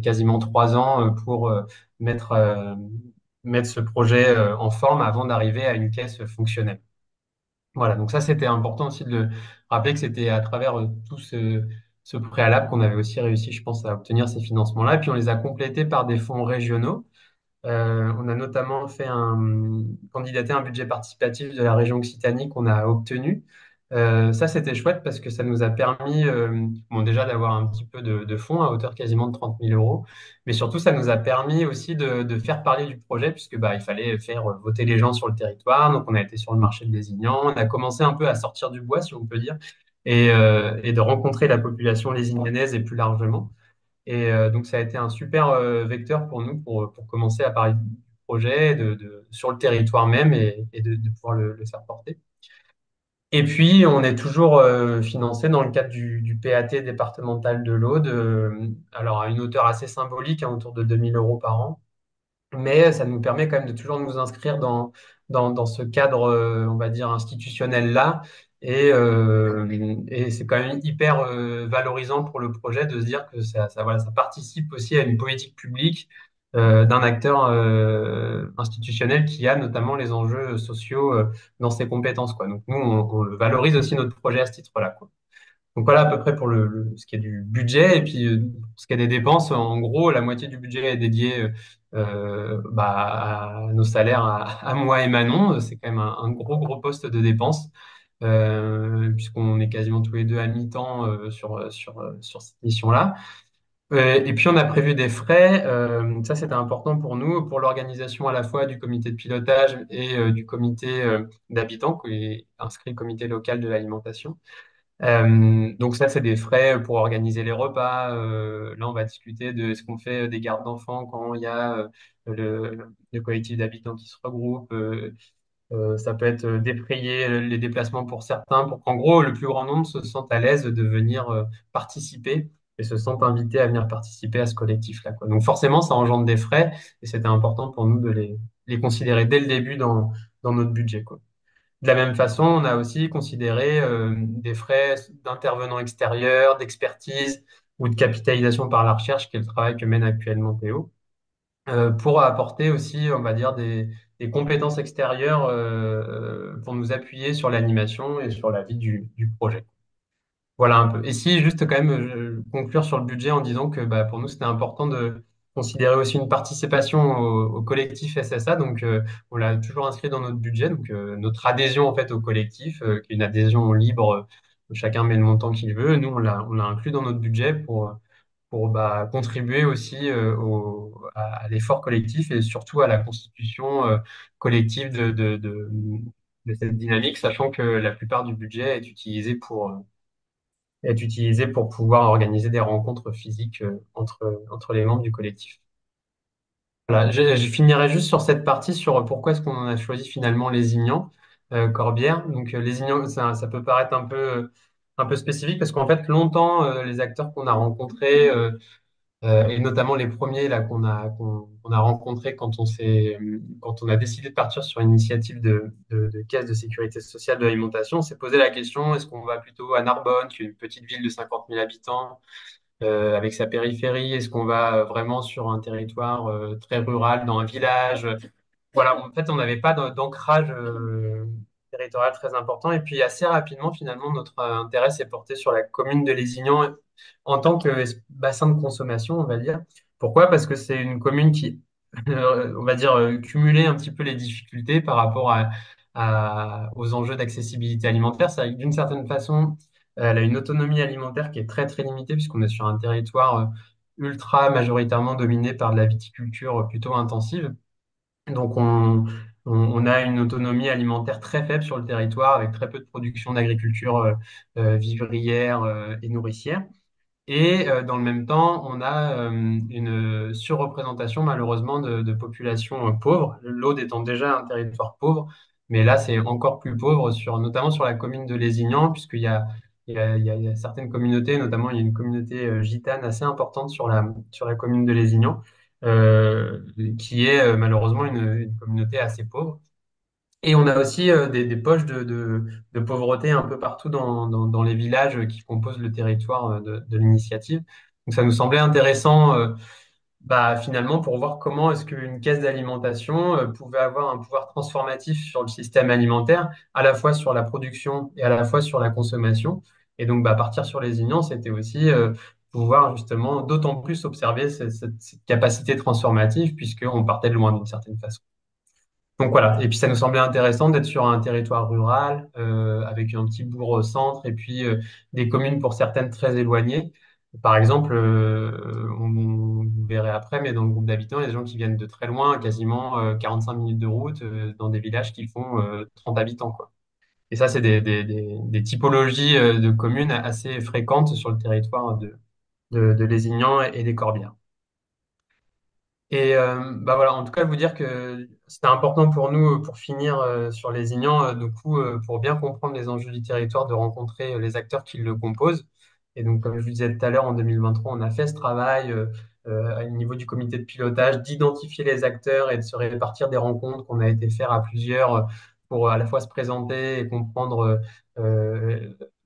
quasiment 3 ans pour mettre, euh, mettre ce projet en forme avant d'arriver à une caisse fonctionnelle. Voilà, donc ça, c'était important aussi de le rappeler que c'était à travers ce préalable qu'on avait aussi réussi, je pense, à obtenir ces financements-là. Et puis, on les a complétés par des fonds régionaux. On a notamment candidaté un budget participatif de la région Occitanie qu'on a obtenu, Ça, c'était chouette parce que ça nous a permis, bon, déjà d'avoir un petit peu de fonds à hauteur quasiment de 30 000 euros, mais surtout, ça nous a permis aussi de faire parler du projet puisque bah, il fallait faire voter les gens sur le territoire. Donc, on a été sur le marché de Lézignan, on a commencé un peu à sortir du bois, si on peut dire, et de rencontrer la population lézignanaise et plus largement. Donc, ça a été un super vecteur pour nous pour commencer à parler du projet sur le territoire même et de pouvoir le faire porter. Et puis, on est toujours financé dans le cadre du PAT départemental de l'Aude, alors à une hauteur assez symbolique, hein, autour de 2 000 euros par an. Mais ça nous permet quand même de toujours nous inscrire dans ce cadre, on va dire, institutionnel-là. Et c'est quand même hyper valorisant pour le projet de se dire que voilà, ça participe aussi à une politique publique d'un acteur institutionnel qui a notamment les enjeux sociaux dans ses compétences, quoi. Donc nous, on le valorise aussi notre projet à ce titre-là, quoi. Donc voilà à peu près pour ce qui est du budget. Et puis pour ce qui est des dépenses, en gros, la moitié du budget est dédiée bah, à nos salaires à moi et Manon. C'est quand même un gros, gros poste de dépenses, puisqu'on est quasiment tous les deux à mi-temps sur cette mission-là. Et puis on a prévu des frais. Ça, c'était important pour nous, pour l'organisation à la fois du comité de pilotage et du comité d'habitants, qui est inscrit comité local de l'alimentation. Donc ça, c'est des frais pour organiser les repas. Là, on va discuter de ce qu'on fait des gardes d'enfants quand il y a le collectif d'habitants qui se regroupe. Ça peut être défrayer les déplacements pour certains, pour qu'en gros, le plus grand nombre se sente à l'aise de venir participer et se sente invité à venir participer à ce collectif-là, quoi. Donc forcément, ça engendre des frais et c'était important pour nous de les considérer dès le début dans notre budget, quoi. De la même façon, on a aussi considéré des frais d'intervenants extérieurs, d'expertise ou de capitalisation par la recherche, qui est le travail que mène actuellement Théo, pour apporter aussi, on va dire, des compétences extérieures pour nous appuyer sur l'animation et sur la vie du projet. Voilà un peu. Et si, juste quand même, conclure sur le budget en disant que bah, pour nous, c'était important de considérer aussi une participation au collectif SSA. Donc, on l'a toujours inscrit dans notre budget. Donc, notre adhésion en fait au collectif, qui est une adhésion libre, chacun met le montant qu'il veut. Nous, on l'a inclus dans notre budget pour bah, contribuer aussi à l'effort collectif et surtout à la constitution collective de cette dynamique, sachant que la plupart du budget est utilisé pour pouvoir organiser des rencontres physiques entre les membres du collectif. Voilà, je finirai juste sur cette partie sur pourquoi est-ce qu'on en a choisi finalement Lézignan, Corbière. Donc Lézignan, ça peut paraître un peu spécifique parce qu'en fait, longtemps, les acteurs qu'on a rencontrés, et notamment les premiers là qu'on a rencontrés quand on a décidé de partir sur une initiative de caisse de sécurité sociale de l'alimentation, on s'est posé la question, est-ce qu'on va plutôt à Narbonne, qui est une petite ville de 50 000 habitants, avec sa périphérie, est-ce qu'on va vraiment sur un territoire très rural, dans un village? Voilà, en fait, on n'avait pas d'ancrage territorial très important. Et puis, assez rapidement, finalement, notre intérêt s'est porté sur la commune de Lézignan en tant que bassin de consommation, on va dire. Pourquoi? Parce que c'est une commune qui, on va dire, cumulait un petit peu les difficultés par rapport aux enjeux d'accessibilité alimentaire. C'est d'une certaine façon, elle a une autonomie alimentaire qui est très, très limitée, puisqu'on est sur un territoire ultra majoritairement dominé par de la viticulture plutôt intensive. Donc, on a une autonomie alimentaire très faible sur le territoire, avec très peu de production d'agriculture vivrière et nourricière. Et dans le même temps, on a une surreprésentation malheureusement de populations pauvres, l'Aude étant déjà un territoire pauvre, mais là c'est encore plus pauvre, notamment sur la commune de Lézignan, puisqu'il y a certaines communautés, notamment il y a une communauté gitane assez importante sur la commune de Lézignan, euh, qui est malheureusement une communauté assez pauvre. Et on a aussi des poches de pauvreté un peu partout dans les villages qui composent le territoire de l'initiative. Donc ça nous semblait intéressant bah, finalement pour voir comment est-ce qu'une caisse d'alimentation pouvait avoir un pouvoir transformatif sur le système alimentaire, à la fois sur la production et à la fois sur la consommation. Et donc bah, partir sur les Ignans, c'était aussi pouvoir justement d'autant plus observer cette capacité transformative puisqu'on partait de loin d'une certaine façon. Donc voilà, et puis ça nous semblait intéressant d'être sur un territoire rural, avec un petit bourg au centre, et puis des communes pour certaines très éloignées. Par exemple, vous verrez après, mais dans le groupe d'habitants, il y a des gens qui viennent de très loin, quasiment 45 minutes de route, dans des villages qui font 30 habitants, quoi. Et ça, c'est des typologies de communes assez fréquentes sur le territoire de Lézignan et des Corbières. Et bah voilà, en tout cas, vous dire que c'était important pour nous, pour finir sur les Ignans, du coup, pour bien comprendre les enjeux du territoire, de rencontrer les acteurs qui le composent. Et donc, comme je vous disais tout à l'heure, en 2023, on a fait ce travail au niveau du comité de pilotage, d'identifier les acteurs et de se répartir des rencontres qu'on a été faire à plusieurs pour à la fois se présenter et comprendre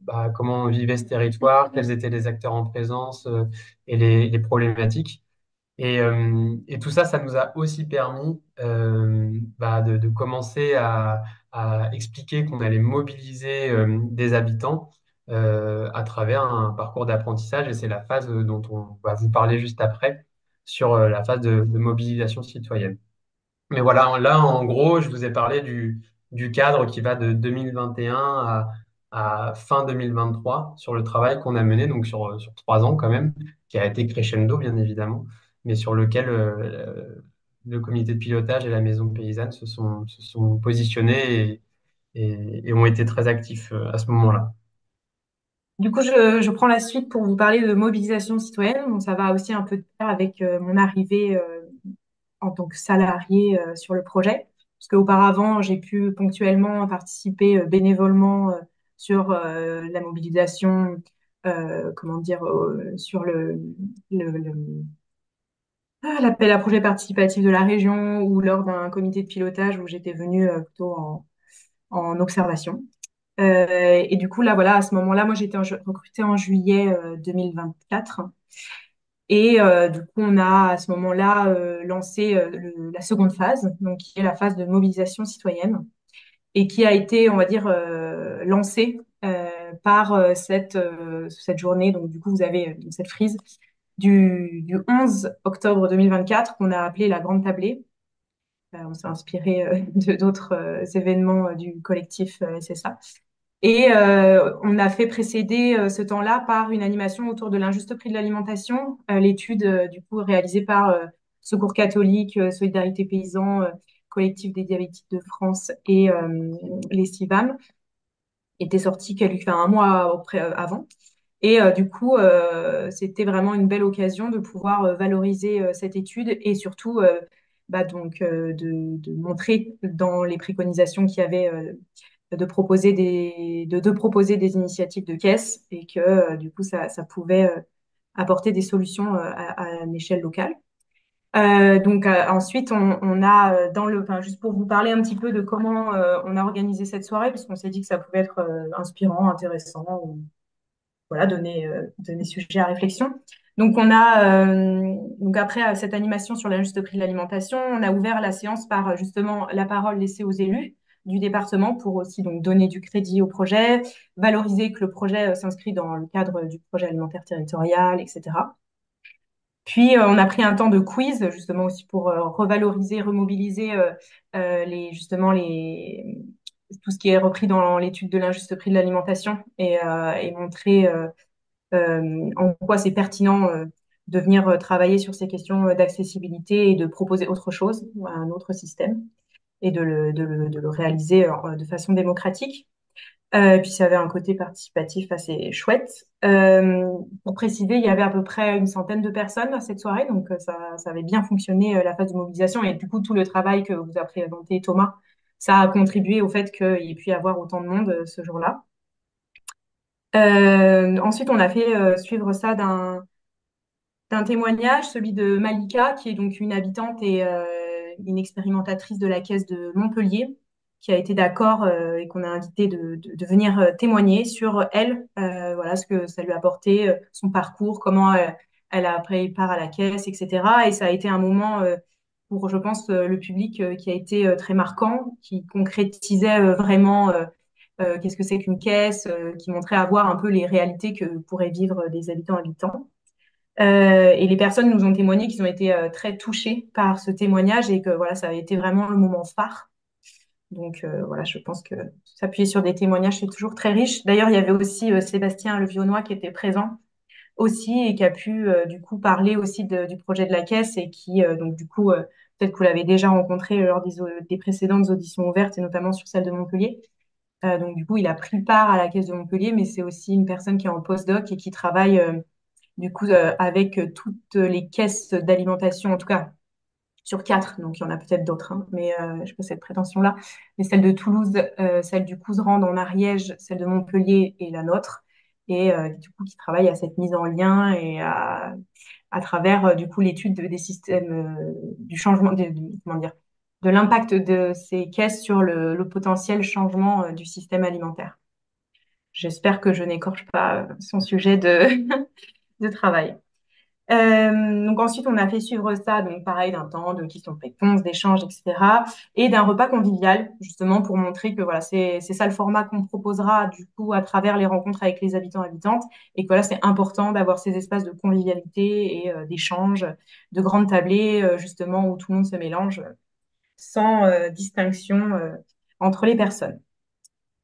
bah, comment on vivait ce territoire, quels étaient les acteurs en présence et les problématiques. Et tout ça, ça nous a aussi permis bah, de commencer à expliquer qu'on allait mobiliser des habitants à travers un parcours d'apprentissage. Et c'est la phase dont on va vous parler juste après, sur la phase de mobilisation citoyenne. Mais voilà, là, en gros, je vous ai parlé du cadre qui va de 2021 à fin 2023 sur le travail qu'on a mené, donc sur 3 ans quand même, qui a été crescendo, bien évidemment, mais sur lequel le comité de pilotage et la maison paysanne se sont positionnés et ont été très actifs à ce moment-là. Du coup, je prends la suite pour vous parler de mobilisation citoyenne. Donc, ça va aussi un peu de pair avec mon arrivée en tant que salarié sur le projet. Parce qu'auparavant, j'ai pu ponctuellement participer bénévolement sur la mobilisation, comment dire, sur l'appel à projet participatif de la région ou lors d'un comité de pilotage où j'étais venue plutôt en observation. Et du coup, là, voilà, à ce moment-là, moi, j'ai été recrutée en juillet 2024. Et du coup, on a à ce moment-là lancé la seconde phase, donc qui est la phase de mobilisation citoyenne, et qui a été, on va dire, lancée par cette journée. Donc, du coup, vous avez cette frise du 11 octobre 2024 qu'on a appelée la Grande Tablée. On s'est inspiré de d'autres événements du collectif SSA. Et on a fait précéder ce temps-là par une animation autour de l'injuste prix de l'alimentation, l'étude du coup réalisée par Secours catholique, Solidarité paysan, collectif des diabétiques de France et les CIVAM était sortie enfin, un mois avant. Et du coup, c'était vraiment une belle occasion de pouvoir valoriser cette étude et surtout bah, donc, de montrer dans les préconisations qu'il y avait de proposer des initiatives de caisse et que du coup, ça pouvait apporter des solutions à une échelle locale. Donc ensuite, on a enfin, juste pour vous parler un petit peu de comment on a organisé cette soirée, parce qu'on s'est dit que ça pouvait être inspirant, intéressant, voilà, donner sujet à réflexion. Donc, donc après cette animation sur l'injuste prix de l'alimentation, on a ouvert la séance par justement la parole laissée aux élus du département pour aussi donc donner du crédit au projet, valoriser que le projet s'inscrit dans le cadre du projet alimentaire territorial, etc. Puis, on a pris un temps de quiz, justement aussi pour revaloriser, remobiliser justement tout ce qui est repris dans l'étude de l'injuste prix de l'alimentation et montrer en quoi c'est pertinent de venir travailler sur ces questions d'accessibilité et de proposer autre chose, un autre système, et de le réaliser de façon démocratique. Et puis ça avait un côté participatif assez chouette. Pour préciser, il y avait à peu près une centaine de personnes à cette soirée, donc ça avait bien fonctionné la phase de mobilisation et du coup tout le travail que vous a présenté Thomas, ça a contribué au fait qu'il y ait pu y avoir autant de monde ce jour-là. Ensuite, on a fait suivre ça d'un témoignage, celui de Malika, qui est donc une habitante et une expérimentatrice de la Caisse de Montpellier, qui a été d'accord et qu'on a invité de venir témoigner sur elle, voilà ce que ça lui a apporté, son parcours, comment elle a pris part à la Caisse, etc. Et ça a été un moment pour, je pense, le public qui a été très marquant, qui concrétisait vraiment qu'est-ce que c'est qu'une caisse, qui montrait avoir un peu les réalités que pourraient vivre des habitants. Et les personnes nous ont témoigné qu'ils ont été très touchés par ce témoignage et que voilà, ça avait été vraiment le moment phare Donc voilà, je pense que s'appuyer sur des témoignages, c'est toujours très riche. D'ailleurs, il y avait aussi Sébastien Levionnois qui était présent aussi et qui a pu du coup parler aussi du projet de la caisse et qui donc du coup peut-être que vous l'avez déjà rencontré lors des précédentes auditions ouvertes et notamment sur celle de Montpellier. Donc du coup, il a pris part à la caisse de Montpellier, mais c'est aussi une personne qui est en postdoc et qui travaille du coup avec toutes les caisses d'alimentation, en tout cas sur 4, donc il y en a peut-être d'autres, hein, mais je n'ai pas cette prétention-là. Mais celle de Toulouse, celle du Couserand en Ariège, celle de Montpellier et la nôtre, et du coup qui travaille à cette mise en lien et à travers du coup l'étude des systèmes, du changement, comment dire, de l'impact de ces caisses sur le potentiel changement du système alimentaire. J'espère que je n'écorche pas son sujet de, de travail. Donc ensuite, on a fait suivre ça, donc pareil, d'un temps de questions-réponses, d'échanges, etc. Et d'un repas convivial, justement, pour montrer que voilà, c'est ça le format qu'on proposera, du coup, à travers les rencontres avec les habitants et habitantes. Et que voilà, c'est important d'avoir ces espaces de convivialité et d'échange, de grandes tablées, justement, où tout le monde se mélange sans distinction entre les personnes.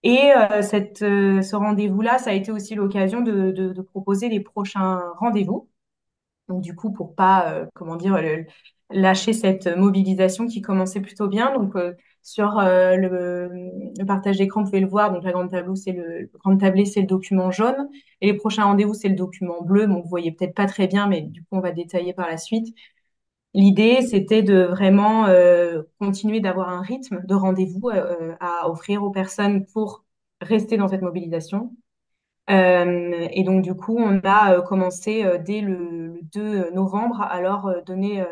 Et ce rendez-vous-là, ça a été aussi l'occasion de proposer les prochains rendez-vous. Donc du coup, pour pas, comment dire, lâcher cette mobilisation qui commençait plutôt bien. Donc sur le partage d'écran, vous pouvez le voir. Donc la grande tablée, c'est le document jaune. Et les prochains rendez-vous, c'est le document bleu. Bon, vous voyez peut-être pas très bien, mais du coup, on va détailler par la suite. L'idée, c'était de vraiment continuer d'avoir un rythme de rendez-vous à offrir aux personnes pour rester dans cette mobilisation. Et donc, du coup, on a commencé dès le 2 novembre à leur donner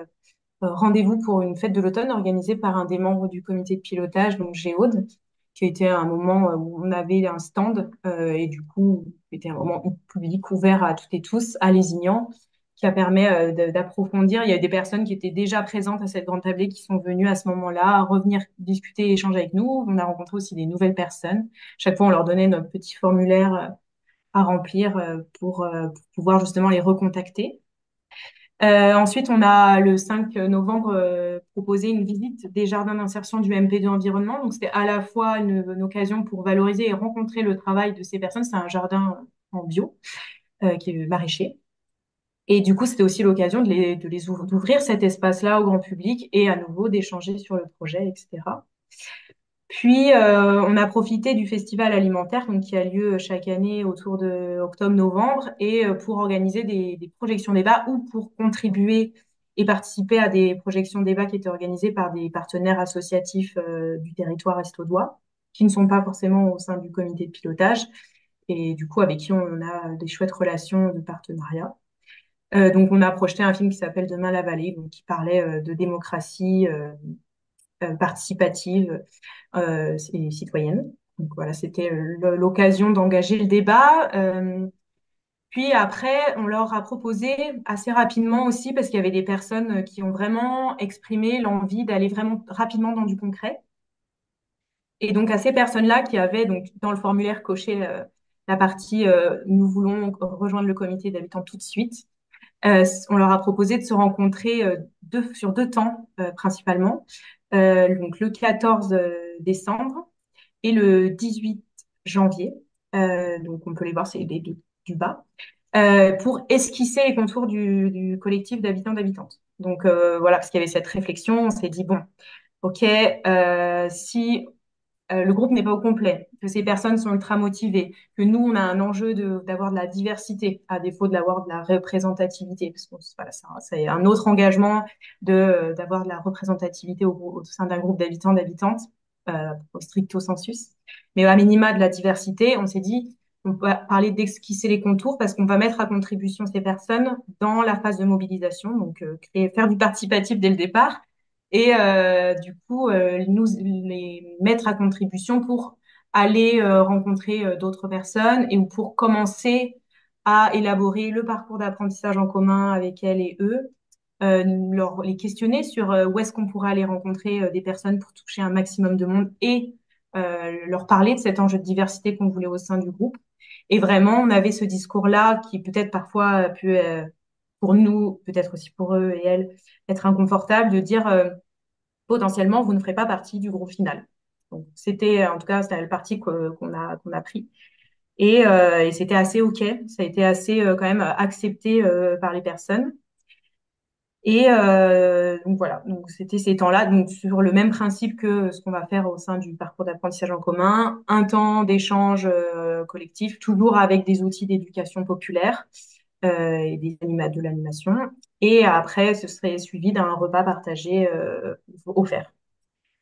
rendez-vous pour une fête de l'automne organisée par un des membres du comité de pilotage, donc Géaude, qui était un moment où on avait un stand et du coup, c'était un moment public ouvert à toutes et tous, à Lézignan, qui a permis d'approfondir. Il y a des personnes qui étaient déjà présentes à cette grande tablée qui sont venues à ce moment-là revenir discuter et échanger avec nous. On a rencontré aussi des nouvelles personnes. Chaque fois, on leur donnait notre petit formulaire à remplir pour pouvoir justement les recontacter. Ensuite, on a le 5 novembre proposé une visite des jardins d'insertion du MP2 Environnement. Donc, c'était à la fois une occasion pour valoriser et rencontrer le travail de ces personnes. C'est un jardin en bio qui est maraîcher. Et du coup, c'était aussi l'occasion d'ouvrir cet espace-là au grand public et à nouveau d'échanger sur le projet, etc. Puis, on a profité du festival alimentaire donc, qui a lieu chaque année autour de octobre-novembre et pour organiser des projections débats ou pour contribuer et participer à des projections débats qui étaient organisées par des partenaires associatifs du territoire estaudois, qui ne sont pas forcément au sein du comité de pilotage et du coup avec qui on a des chouettes relations de partenariat. Donc, on a projeté un film qui s'appelle Demain la vallée, donc, qui parlait de démocratie participative et citoyenne. Donc voilà, c'était l'occasion d'engager le débat. Puis après, on leur a proposé assez rapidement aussi, parce qu'il y avait des personnes qui ont vraiment exprimé l'envie d'aller vraiment rapidement dans du concret. Et donc à ces personnes-là qui avaient donc dans le formulaire coché la partie nous voulons rejoindre le comité d'habitants tout de suite. On leur a proposé de se rencontrer sur 2 temps principalement. Donc le 14 décembre et le 18 janvier. Donc on peut les voir, c'est du bas. Pour esquisser les contours du collectif d'habitants d'habitantes. Donc voilà, parce qu'il y avait cette réflexion, on s'est dit, bon, ok, si le groupe n'est pas au complet, que ces personnes sont ultra motivées, que nous, on a un enjeu d'avoir de la diversité, à défaut de l'avoir de la représentativité, parce que voilà, c'est un autre engagement d'avoir de la représentativité au sein d'un groupe d'habitants, d'habitantes, au stricto sensus. Mais à minima de la diversité, on s'est dit, on peut parler d'esquisser les contours parce qu'on va mettre à contribution ces personnes dans la phase de mobilisation, donc faire du participatif dès le départ et du coup nous les mettre à contribution pour aller rencontrer d'autres personnes et ou pour commencer à élaborer le parcours d'apprentissage en commun avec elles et eux, les questionner sur où est-ce qu'on pourrait aller rencontrer des personnes pour toucher un maximum de monde et leur parler de cet enjeu de diversité qu'on voulait au sein du groupe. Et vraiment, on avait ce discours-là qui peut-être parfois peut, pour nous, peut-être aussi pour eux et elles, être inconfortable de dire potentiellement, vous ne ferez pas partie du groupe final. Donc, c'était, en tout cas, c'était le parti qu'on a pris. Et c'était assez OK. Ça a été assez quand même accepté par les personnes. Donc voilà, donc c'était ces temps-là, donc sur le même principe que ce qu'on va faire au sein du parcours d'apprentissage en commun, un temps d'échange collectif, toujours avec des outils d'éducation populaire et de l'animation. Et après, ce serait suivi d'un repas partagé offert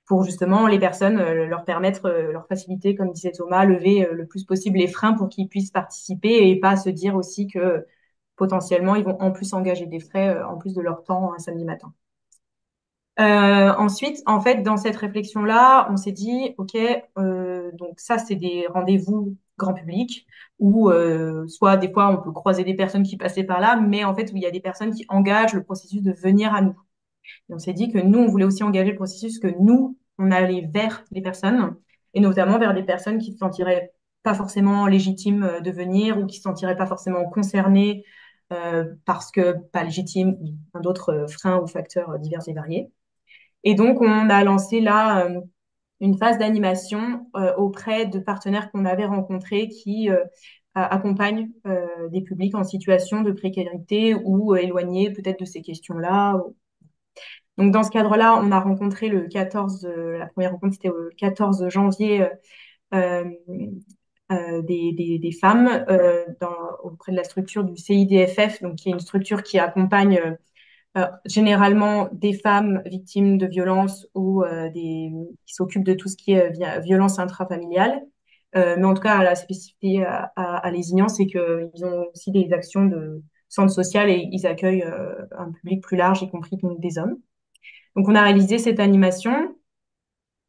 pour justement les personnes, leur permettre, leur faciliter, comme disait Thomas, lever le plus possible les freins pour qu'ils puissent participer et pas se dire aussi que potentiellement, ils vont en plus engager des frais en plus de leur temps un samedi matin. Ensuite, en fait, dans cette réflexion-là, on s'est dit, OK, donc ça, c'est des rendez-vous grand public où soit des fois, on peut croiser des personnes qui passaient par là, mais en fait, où il y a des personnes qui engagent le processus de venir à nous. Et on s'est dit que nous, on voulait aussi engager le processus que nous, on allait vers les personnes, et notamment vers des personnes qui se sentiraient pas forcément légitimes de venir ou qui se sentiraient pas forcément concernées parce que pas légitimes ou d'autres freins ou facteurs divers et variés. Et donc, on a lancé là une phase d'animation auprès de partenaires qu'on avait rencontrés qui accompagnent des publics en situation de précarité ou éloignés peut-être de ces questions-là. Donc, dans ce cadre-là, on a rencontré la première rencontre, c'était le 14 janvier, euh, des femmes auprès de la structure du CIDFF, donc qui est une structure qui accompagne généralement des femmes victimes de violences ou qui s'occupent de tout ce qui est violence intrafamiliale. Mais en tout cas, la spécificité à Lézignan, c'est qu'ils ont aussi des actions de centre social et ils accueillent un public plus large, y compris donc, des hommes. Donc, on a réalisé cette animation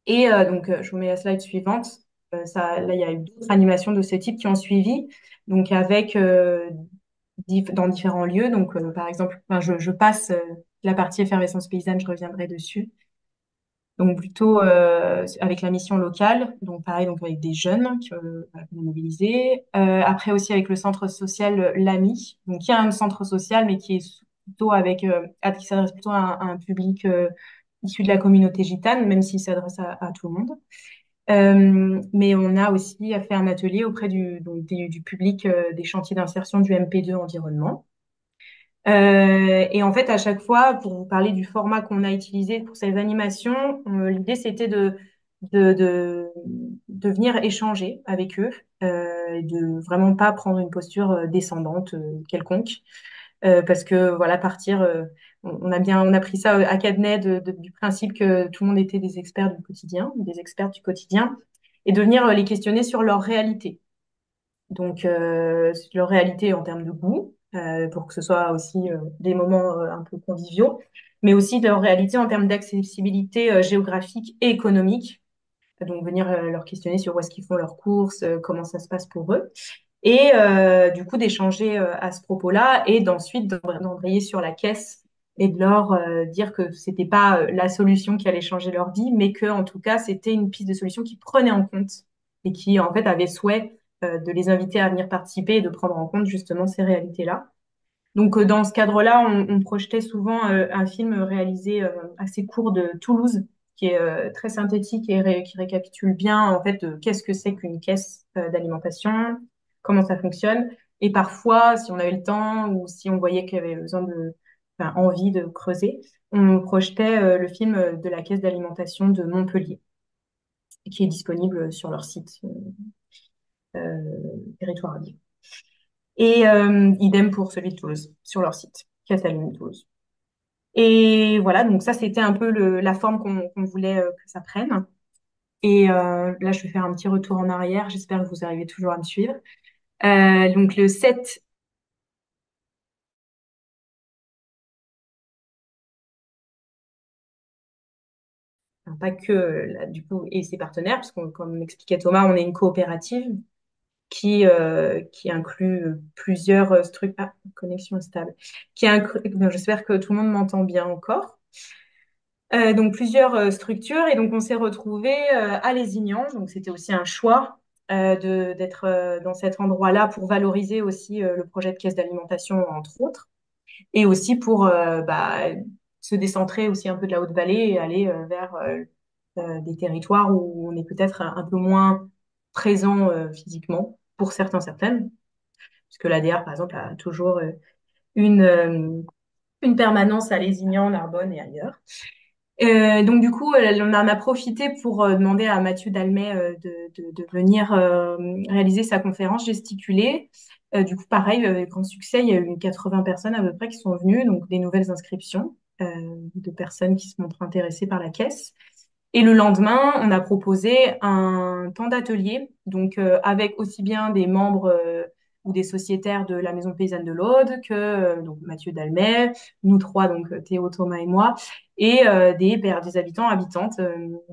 je vous mets la slide suivante. Là, il y a eu d'autres animations de ce type qui ont suivi, donc avec dans différents lieux. Donc, par exemple, enfin, je passe la partie effervescence paysanne, je reviendrai dessus. Donc, plutôt avec la mission locale, donc pareil, donc avec des jeunes voilà, qu'on a mobilisés. Après aussi avec le centre social l'AMI, donc qui a un centre social, mais qui est plutôt qui s'adresse plutôt à un public issu de la communauté gitane, même s'il s'adresse à tout le monde. Mais on a aussi fait un atelier auprès du public des chantiers d'insertion du MP2 environnement. Et en fait, à chaque fois, pour vous parler du format qu'on a utilisé pour ces animations, l'idée c'était de, de, de venir échanger avec eux, et de vraiment pas prendre une posture descendante quelconque, parce que voilà, partir, on a pris ça à Cadenet du principe que tout le monde était des experts du quotidien, des experts du quotidien, et de venir les questionner sur leur réalité. Donc, leur réalité en termes de goût, pour que ce soit aussi des moments un peu conviviaux, mais aussi de leur réalité en termes d'accessibilité géographique et économique. Donc, venir leur questionner sur où est-ce qu'ils font leurs courses, comment ça se passe pour eux. Et du coup, d'échanger à ce propos-là et d'ensuite d'embrayer sur la caisse et de leur dire que c'était pas la solution qui allait changer leur vie, mais que en tout cas, c'était une piste de solution qui prenait en compte et qui en fait avait souhait de les inviter à venir participer et de prendre en compte justement ces réalités-là. Donc, dans ce cadre-là, on projetait souvent un film réalisé assez court de Toulouse, qui est très synthétique et qui récapitule bien en fait qu'est-ce que c'est qu'une caisse d'alimentation, comment ça fonctionne. Et parfois, si on avait le temps ou si on voyait qu'il y avait besoin enfin, envie de creuser, on projetait le film de la caisse d'alimentation de Montpellier, qui est disponible sur leur site Territoire à vivre. Et idem pour celui de Toulouse, sur leur site, Caisse d'Alimentation Toulouse. Et voilà, donc ça, c'était un peu la forme qu'on voulait que ça prenne. Et là, je vais faire un petit retour en arrière. J'espère que vous arrivez toujours à me suivre. Donc le 7, enfin, pas que là, du coup, et ses partenaires, parce que comme expliquait Thomas, on est une coopérative qui inclut plusieurs structures. Ah, connexion instable. J'espère que tout le monde m'entend bien encore. Donc plusieurs structures et donc on s'est retrouvés à Lézignan. Donc c'était aussi un choix d'être dans cet endroit-là pour valoriser aussi le projet de caisse d'alimentation entre autres et aussi pour se décentrer aussi un peu de la Haute-Vallée et aller vers des territoires où on est peut-être un peu moins présent physiquement pour certaines, puisque l'ADR, par exemple, a toujours une, euh, une permanence à Lézignan, Narbonne et ailleurs. Donc du coup, on en a profité pour demander à Mathieu Dalmet de venir réaliser sa conférence gesticulée. Du coup, pareil, grand succès, il y a eu 80 personnes à peu près qui sont venues, donc des nouvelles inscriptions de personnes qui se montrent intéressées par la caisse. Et le lendemain, on a proposé un temps d'atelier, donc avec aussi bien des membres ou des sociétaires de la Maison paysanne de l'Aude que donc Mathieu Dalmet, nous trois, donc Théo, Thomas et moi, et des habitants, habitantes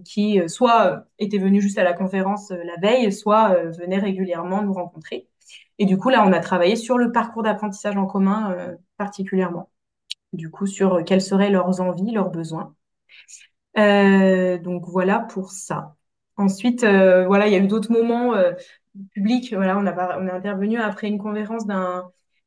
qui soit étaient venus juste à la conférence la veille, soit venaient régulièrement nous rencontrer. Et du coup, là, on a travaillé sur le parcours d'apprentissage en commun particulièrement. Du coup, sur quelles seraient leurs envies, leurs besoins. Donc voilà pour ça. Ensuite, voilà, il y a eu d'autres moments publics. Voilà, on a intervenu après une conférence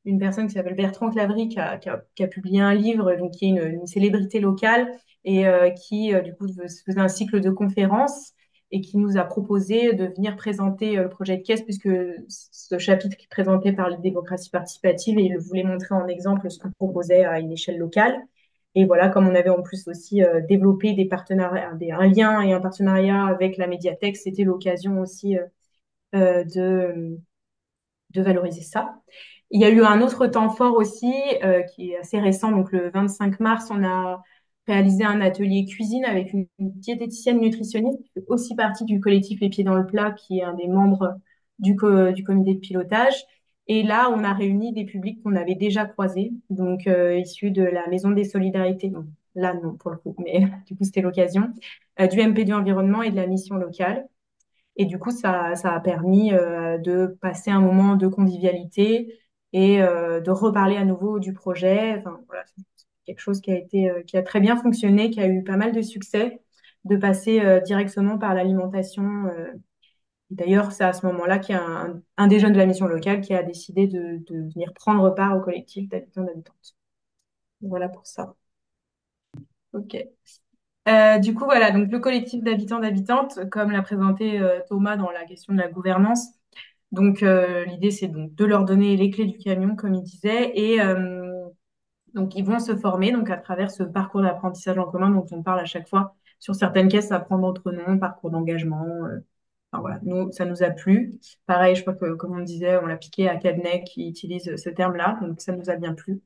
d'une personne qui s'appelle Bertrand Clavry, qui a publié un livre, donc qui est une célébrité locale et qui du coup faisait un cycle de conférences et qui nous a proposé de venir présenter le projet de caisse, puisque ce chapitre qui est présenté par la démocratie participative et il voulait montrer en exemple ce qu'on proposait à une échelle locale. Et voilà, comme on avait en plus aussi développé des partenariats, un lien et un partenariat avec la médiathèque, c'était l'occasion aussi de valoriser ça. Il y a eu un autre temps fort aussi qui est assez récent. Donc le 25 mars, on a réalisé un atelier cuisine avec une diététicienne nutritionniste qui fait aussi partie du collectif Les Pieds dans le Plat, qui est un des membres du comité de pilotage. Et là, on a réuni des publics qu'on avait déjà croisés, donc issus de la Maison des Solidarités. Donc, là, non, pour le coup, mais du coup, c'était l'occasion, du MP du Environnement et de la mission locale. Et du coup, ça a permis de passer un moment de convivialité et de reparler à nouveau du projet. Enfin, voilà, c'est quelque chose qui a très bien fonctionné, qui a eu pas mal de succès, de passer directement par l'alimentation. D'ailleurs, c'est à ce moment-là qu'il y a un des jeunes de la mission locale qui a décidé de venir prendre part au collectif d'habitants d'habitantes. Voilà pour ça. OK. Du coup, voilà, donc le collectif d'habitants d'habitantes, comme l'a présenté Thomas dans la question de la gouvernance. Donc, l'idée, c'est donc de leur donner les clés du camion, comme il disait, et donc ils vont se former donc à travers ce parcours d'apprentissage en commun dont on parle à chaque fois. Sur certaines caisses, ça prend d'autres noms, parcours d'engagement. Enfin, voilà, nous, ça nous a plu. Pareil, je crois que, comme on disait, on l'a piqué à Cadenet qui utilise ce terme-là, donc ça nous a bien plu.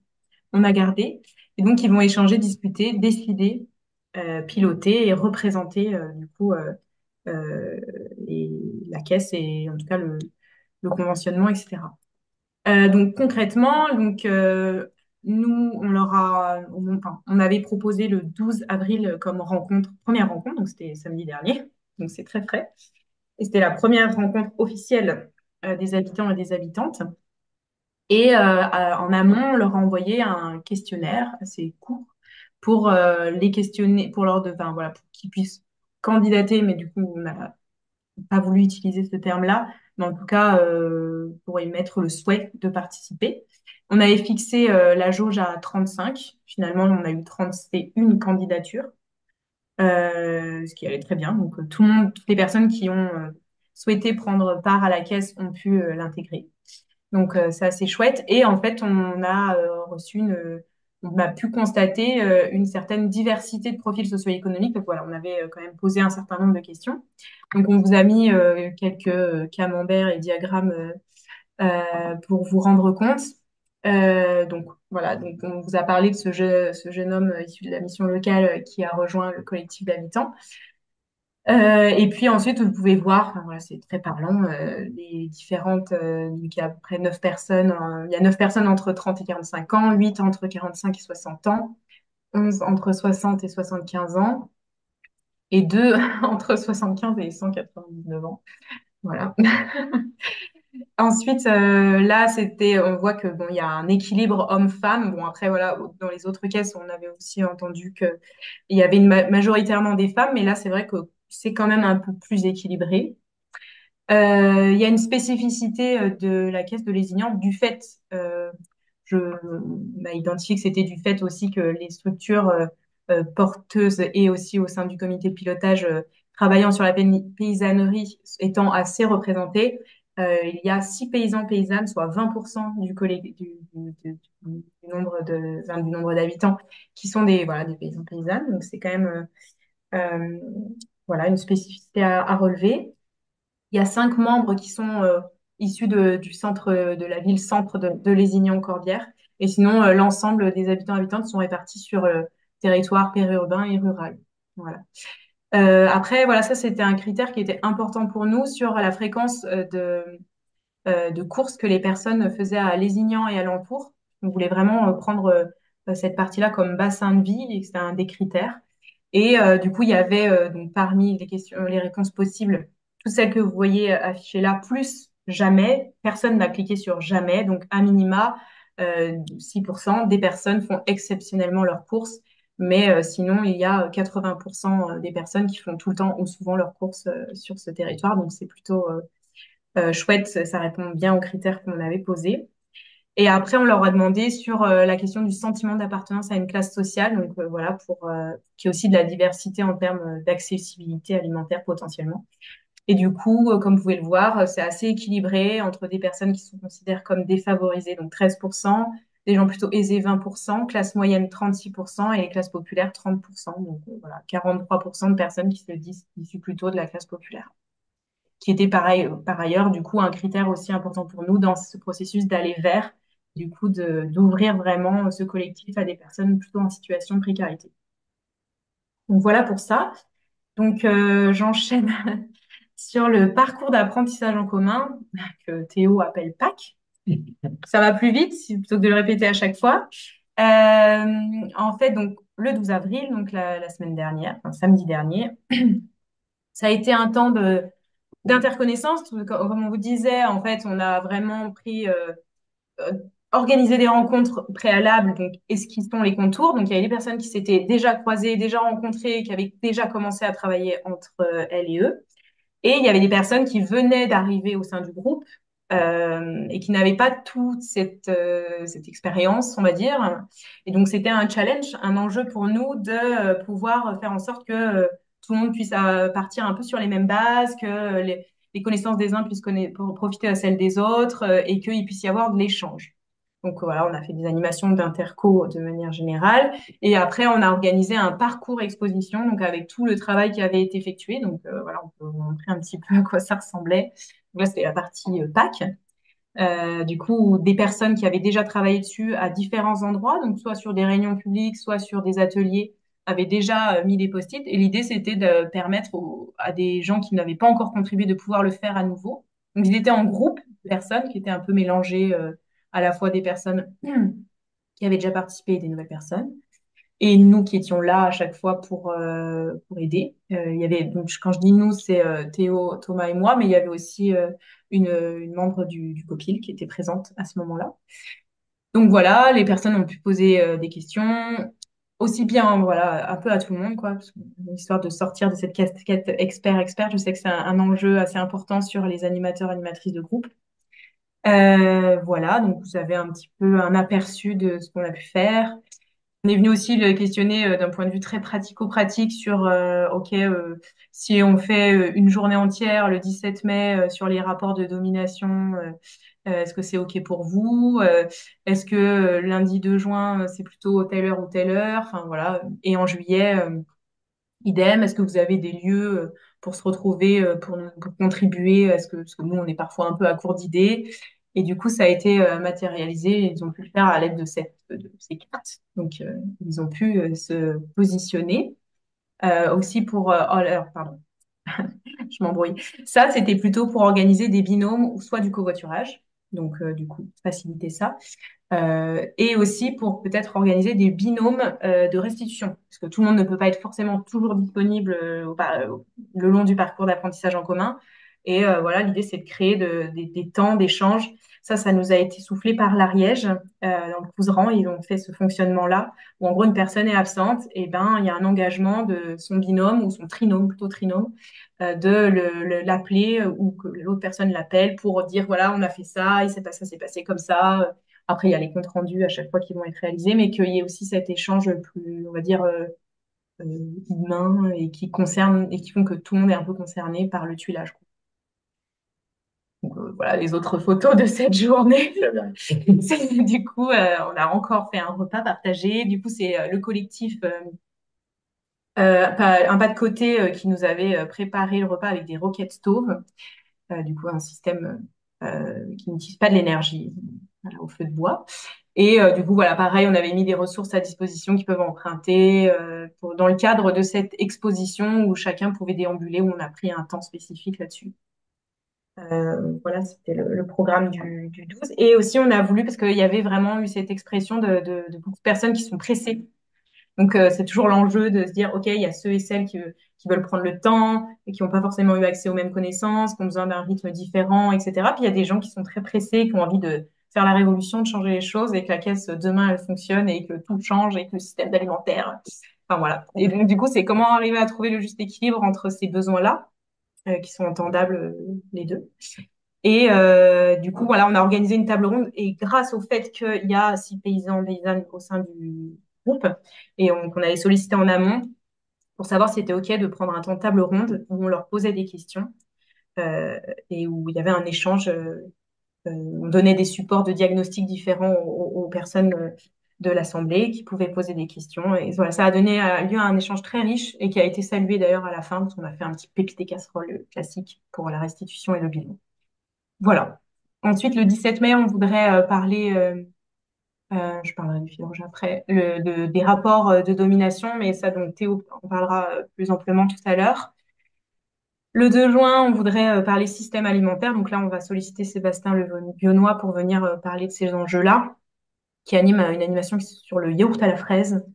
On a gardé. Et donc, ils vont échanger, discuter, décider, piloter et représenter, du coup, euh, les- la caisse et en tout cas le conventionnement, etc. Donc, concrètement, nous, enfin, on avait proposé le 12 avril comme première rencontre, donc c'était samedi dernier, donc c'est très frais. Et c'était la première rencontre officielle des habitants et des habitantes. Et en amont, on leur a envoyé un questionnaire assez court pour les questionner, pour enfin, voilà, pour qu'ils puissent candidater, mais du coup, on n'a pas voulu utiliser ce terme-là, mais en tout cas, pour y mettre le souhait de participer. On avait fixé la jauge à 35. Finalement, on a eu 31 candidatures, ce qui allait très bien. Donc, tout le monde, toutes les personnes qui ont souhaité prendre part à la caisse ont pu l'intégrer. Donc, c'est assez chouette. Et en fait, on a pu constater une certaine diversité de profils socio-économiques. Donc, voilà, on avait quand même posé un certain nombre de questions. Donc, on vous a mis quelques camemberts et diagrammes pour vous rendre compte. Donc, voilà, donc on vous a parlé de ce jeune homme issu de la mission locale qui a rejoint le collectif d'habitants. Et puis ensuite, vous pouvez voir, enfin, voilà, c'est très parlant, les différentes, donc il y a à peu près 9 personnes, il y a 9 personnes entre 30 et 45 ans, 8 entre 45 et 60 ans, 11 entre 60 et 75 ans, et 2 entre 75 et 199 ans. Voilà. Ensuite, là, on voit que bon, il y a un équilibre homme-femme. Bon, après, voilà, dans les autres caisses, on avait aussi entendu que il y avait majoritairement des femmes, mais là, c'est vrai que c'est quand même un peu plus équilibré. Il y a une spécificité de la caisse de Lézignan du fait, je, on a identifié que c'était du fait aussi que les structures porteuses et aussi au sein du comité de pilotage travaillant sur la paysannerie étant assez représentés, il y a 6 paysans-paysannes, soit 20% du nombre du nombre d'habitants qui sont voilà, des paysans-paysannes. Donc, c'est quand même euh, voilà, une spécificité à relever. Il y a 5 membres qui sont issus du centre de la ville-centre de Lézignan-Corbière. Et sinon, l'ensemble des habitants-habitantes sont répartis sur le territoire périurbain et rural. Voilà. Après, voilà, ça, c'était un critère qui était important pour nous sur la fréquence de courses que les personnes faisaient à Lézignan et alentour. On voulait vraiment prendre cette partie-là comme bassin de vie et c'était un des critères. Et du coup, il y avait donc parmi les questions, les réponses possibles, toutes celles que vous voyez affichées là, plus jamais. Personne n'a cliqué sur jamais. Donc, à minima, 6% des personnes font exceptionnellement leurs courses. Mais sinon, il y a 80% des personnes qui font tout le temps ou souvent leurs courses sur ce territoire. Donc, c'est plutôt chouette. Ça répond bien aux critères qu'on avait posés. Et après, on leur a demandé sur la question du sentiment d'appartenance à une classe sociale, donc voilà, pour qu'il y ait aussi de la diversité en termes d'accessibilité alimentaire potentiellement. Et du coup, comme vous pouvez le voir, c'est assez équilibré entre des personnes qui sont considérées comme défavorisées, donc 13%, des gens plutôt aisés 20%, classe moyenne 36% et les classes populaires 30%. Donc voilà, 43% de personnes qui se disent issues plutôt de la classe populaire, qui était pareil, par ailleurs, du coup, un critère aussi important pour nous dans ce processus d'aller vers, du coup, d'ouvrir vraiment ce collectif à des personnes plutôt en situation de précarité. Donc voilà pour ça. Donc j'enchaîne sur le parcours d'apprentissage en commun que Théo appelle PAC. Ça va plus vite plutôt que de le répéter à chaque fois. En fait, donc le 12 avril, donc la semaine dernière, enfin, samedi dernier, ça a été un temps d'interconnaissance. Comme on vous disait, en fait, on a vraiment euh, organisé des rencontres préalables, donc esquissons les contours. Donc, il y avait des personnes qui s'étaient déjà croisées, déjà rencontrées, qui avaient déjà commencé à travailler entre elles et eux. Et il y avait des personnes qui venaient d'arriver au sein du groupe et qui n'avaient pas toute cette expérience, on va dire. Et donc, c'était un challenge, un enjeu pour nous de pouvoir faire en sorte que tout le monde puisse partir un peu sur les mêmes bases, que les connaissances des uns puissent pour profiter à celles des autres et qu'il puisse y avoir de l'échange. Donc voilà, on a fait des animations d'interco de manière générale. Et après, on a organisé un parcours exposition, donc avec tout le travail qui avait été effectué. Donc voilà, on peut vous montrer un petit peu à quoi ça ressemblait. Donc là, c'était la partie PAC. Du coup, des personnes qui avaient déjà travaillé dessus à différents endroits, donc soit sur des réunions publiques, soit sur des ateliers, avaient déjà mis des post-it. Et l'idée, c'était de permettre à des gens qui n'avaient pas encore contribué de pouvoir le faire à nouveau. Donc, ils étaient en groupe de personnes qui étaient un peu mélangées, à la fois des personnes qui avaient déjà participé et des nouvelles personnes. Et nous qui étions là à chaque fois pour aider. Il y avait, donc, quand je dis nous, c'est Théo, Thomas et moi, mais il y avait aussi une membre du COPIL qui était présente à ce moment-là. Donc voilà, les personnes ont pu poser des questions, aussi bien, voilà, un peu à tout le monde, quoi, histoire de sortir de cette casquette expert-expert. Je sais que c'est un enjeu assez important sur les animateurs, animatrices de groupe. Voilà, donc vous avez un petit peu un aperçu de ce qu'on a pu faire. On est venu aussi le questionner d'un point de vue très pratico-pratique sur, OK, si on fait une journée entière le 17 mai sur les rapports de domination, est-ce que c'est OK pour vous? Est-ce que lundi 2 juin, c'est plutôt telle heure ou telle heure? Enfin, voilà. Et en juillet, idem. Est-ce que vous avez des lieux pour se retrouver, pour contribuer? Parce que nous, on est parfois un peu à court d'idées. Et du coup, ça a été matérialisé. Ils ont pu le faire à l'aide de ces cartes. Donc, ils ont pu se positionner. Aussi pour... oh, alors, pardon, je m'embrouille. Ça, c'était plutôt pour organiser des binômes ou soit du covoiturage. Donc, du coup, faciliter ça. Et aussi pour peut-être organiser des binômes de restitution, parce que tout le monde ne peut pas être forcément toujours disponible le long du parcours d'apprentissage en commun. Et voilà, l'idée, c'est de créer des temps d'échange. Ça nous a été soufflé par l'Ariège, dans le Couserans. Ils ont fait ce fonctionnement-là, où en gros, une personne est absente, et ben, il y a un engagement de son binôme ou son trinôme, plutôt trinôme, l'appeler ou que l'autre personne l'appelle pour dire, voilà, on a fait ça, ça s'est passé comme ça. Après, il y a les comptes rendus à chaque fois qui vont être réalisés, mais qu'il y ait aussi cet échange plus, on va dire, humains et qui concernent et qui font que tout le monde est un peu concerné par le tuilage. Donc, voilà les autres photos de cette journée. Du coup, on a encore fait un repas partagé. Du coup, c'est le collectif un pas de côté qui nous avait préparé le repas avec des roquettes stove. Du coup, un système qui n'utilise pas de l'énergie voilà, au feu de bois. Et du coup, voilà, pareil, on avait mis des ressources à disposition qui peuvent emprunter dans le cadre de cette exposition où chacun pouvait déambuler, où on a pris un temps spécifique là-dessus. Voilà, c'était le programme du 12. Et aussi, on a voulu, parce qu'il y avait vraiment eu cette expression de beaucoup de personnes qui sont pressées. Donc, c'est toujours l'enjeu de se dire, OK, il y a ceux et celles qui veulent prendre le temps et qui n'ont pas forcément eu accès aux mêmes connaissances, qui ont besoin d'un rythme différent, etc. Puis, il y a des gens qui sont très pressés, qui ont envie de faire la révolution, de changer les choses et que la caisse, demain, elle fonctionne et que tout change et que le système alimentaire. Enfin, voilà. Et donc, du coup, c'est comment arriver à trouver le juste équilibre entre ces besoins-là, qui sont entendables, les deux. Et du coup, voilà, on a organisé une table ronde et grâce au fait qu'il y a 6 paysans, paysannes au sein du groupe et qu'on avait sollicité en amont pour savoir si c'était OK de prendre un temps de table ronde où on leur posait des questions euh, et où il y avait un échange. On donnait des supports de diagnostic différents aux personnes de l'Assemblée qui pouvaient poser des questions. Et voilà, ça a donné lieu à un échange très riche et qui a été salué d'ailleurs à la fin parce qu'on a fait un petit pépité casserole classique pour la restitution et le bilan. Voilà. Ensuite, le 17 mai, on voudrait parler, je parlerai du fil rouge après, des rapports de domination, mais ça, donc Théo en parlera plus amplement tout à l'heure. Le 2 juin, on voudrait parler système alimentaire. Donc là, on va solliciter Sébastien Le Bionnois pour venir parler de ces enjeux-là, qui anime une animation sur le yaourt à la fraise,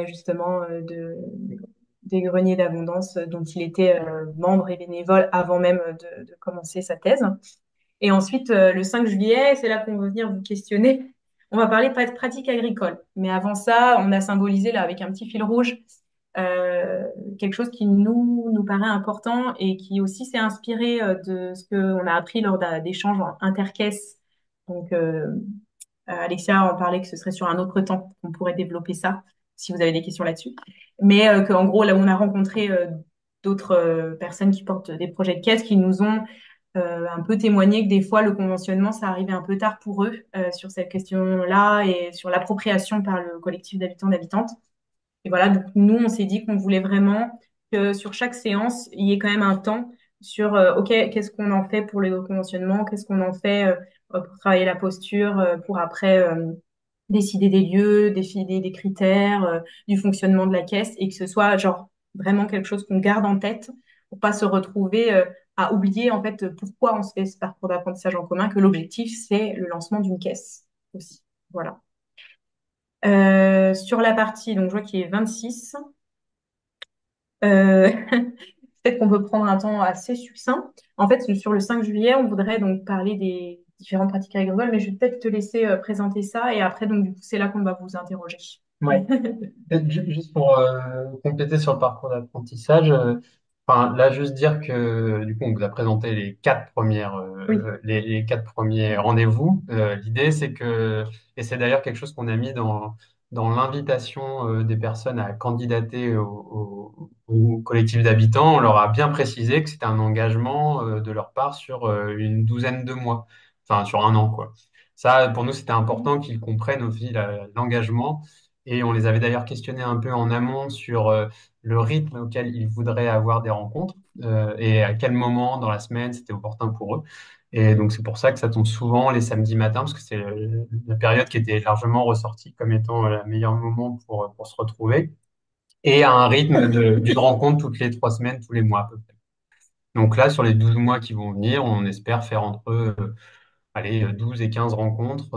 justement, des greniers d'abondance dont il était membre et bénévole avant même de commencer sa thèse. Et ensuite, le 5 juillet, c'est là qu'on veut venir vous questionner. On va parler de pratiques agricoles. Mais avant ça, on a symbolisé là avec un petit fil rouge euh, quelque chose qui nous paraît important et qui aussi s'est inspiré de ce qu'on a appris lors d'échanges en intercaisses. Donc, Alexia en parlait que ce serait sur un autre temps qu'on pourrait développer ça, si vous avez des questions là-dessus. Mais qu'en gros, là où on a rencontré d'autres personnes qui portent des projets de caisse qui nous ont un peu témoigné que des fois, le conventionnement, ça arrivait un peu tard pour eux sur cette question-là et sur l'appropriation par le collectif d'habitants d'habitantes. Et voilà, donc nous, on s'est dit qu'on voulait vraiment que sur chaque séance, il y ait quand même un temps sur, OK, qu'est-ce qu'on en fait pour le conventionnement, qu'est-ce qu'on en fait pour travailler la posture, pour après décider des lieux, décider des critères, du fonctionnement de la caisse, et que ce soit genre vraiment quelque chose qu'on garde en tête pour pas se retrouver à oublier en fait pourquoi on se fait ce parcours d'apprentissage en commun, que l'objectif, c'est le lancement d'une caisse aussi. Voilà. Sur la partie, donc je vois qu'il est 26. Euh, Peut-être qu'on peut prendre un temps assez succinct. En fait, sur le 5 juillet, on voudrait donc parler des différentes pratiques agricoles, mais je vais peut-être te laisser présenter ça et après, donc, du coup, c'est là qu'on va vous interroger. Ouais. Peut-être juste pour compléter sur le parcours d'apprentissage, enfin là juste dire que du coup on vous a présenté les quatre premières Oui. les quatre premiers rendez-vous. L'idée c'est que et c'est d'ailleurs quelque chose qu'on a mis dans l'invitation des personnes à candidater au collectif d'habitants. On leur a bien précisé que c'était un engagement de leur part sur une douzaine de mois, enfin sur un an quoi. Ça pour nous c'était important qu'ils comprennent aussi l'engagement. Et on les avait d'ailleurs questionnés un peu en amont sur le rythme auquel ils voudraient avoir des rencontres et à quel moment dans la semaine c'était opportun pour eux. Et donc c'est pour ça que ça tombe souvent les samedis matins, parce que c'est la période qui était largement ressortie comme étant le meilleur moment pour se retrouver. Et à un rythme d'une rencontre toutes les 3 semaines, tous les mois à peu près. Donc là, sur les 12 mois qui vont venir, on espère faire entre allez, 12 et 15 rencontres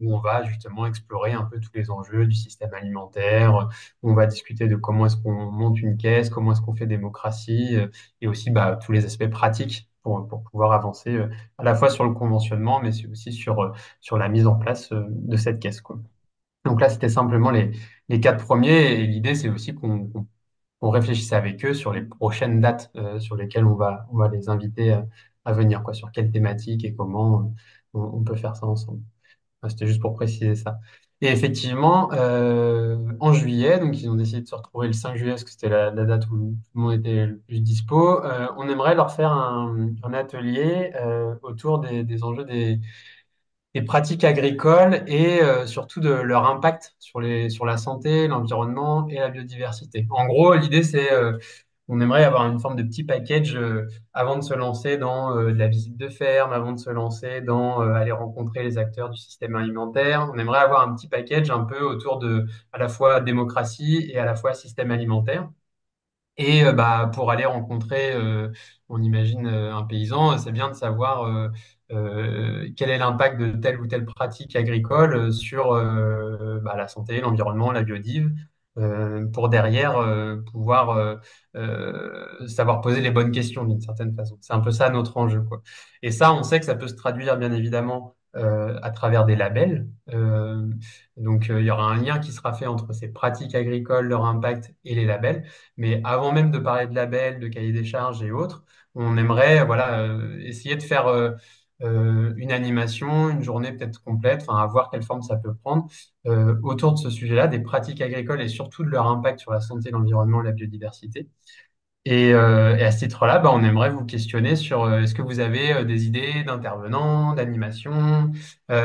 où on va justement explorer un peu tous les enjeux du système alimentaire, où on va discuter de comment est-ce qu'on monte une caisse, comment est-ce qu'on fait démocratie, et aussi bah, tous les aspects pratiques pour pouvoir avancer à la fois sur le conventionnement, mais c'est aussi sur la mise en place de cette caisse, quoi. Donc là, c'était simplement les quatre premiers, et l'idée, c'est aussi qu'on réfléchisse avec eux sur les prochaines dates sur lesquelles on va les inviter à venir, quoi, sur quelles thématiques et comment on peut faire ça ensemble. C'était juste pour préciser ça. Et effectivement, en juillet, donc ils ont décidé de se retrouver le 5 juillet parce que c'était la date où tout le monde était le plus dispo. On aimerait leur faire un atelier autour des enjeux des pratiques agricoles et surtout de leur impact sur la santé, l'environnement et la biodiversité. En gros, l'idée, c'est on aimerait avoir une forme de petit package avant de se lancer dans de la visite de ferme, avant de se lancer dans aller rencontrer les acteurs du système alimentaire. On aimerait avoir un petit package un peu autour de à la fois démocratie et à la fois système alimentaire. Et bah, pour aller rencontrer, on imagine un paysan, c'est bien de savoir quel est l'impact de telle ou telle pratique agricole sur bah, la santé, l'environnement, la biodive, pour derrière pouvoir savoir poser les bonnes questions d'une certaine façon. C'est un peu ça notre enjeu, quoi. Et ça, on sait que ça peut se traduire bien évidemment à travers des labels. Donc, il y aura un lien qui sera fait entre ces pratiques agricoles, leur impact et les labels. Mais avant même de parler de labels, de cahiers des charges et autres, on aimerait voilà, essayer de faire une animation, une journée peut-être complète, enfin, à voir quelle forme ça peut prendre, autour de ce sujet-là, des pratiques agricoles et surtout de leur impact sur la santé, l'environnement et la biodiversité. Et à ce titre-là, bah, on aimerait vous questionner sur est-ce que vous avez des idées d'intervenants, d'animation, ouais,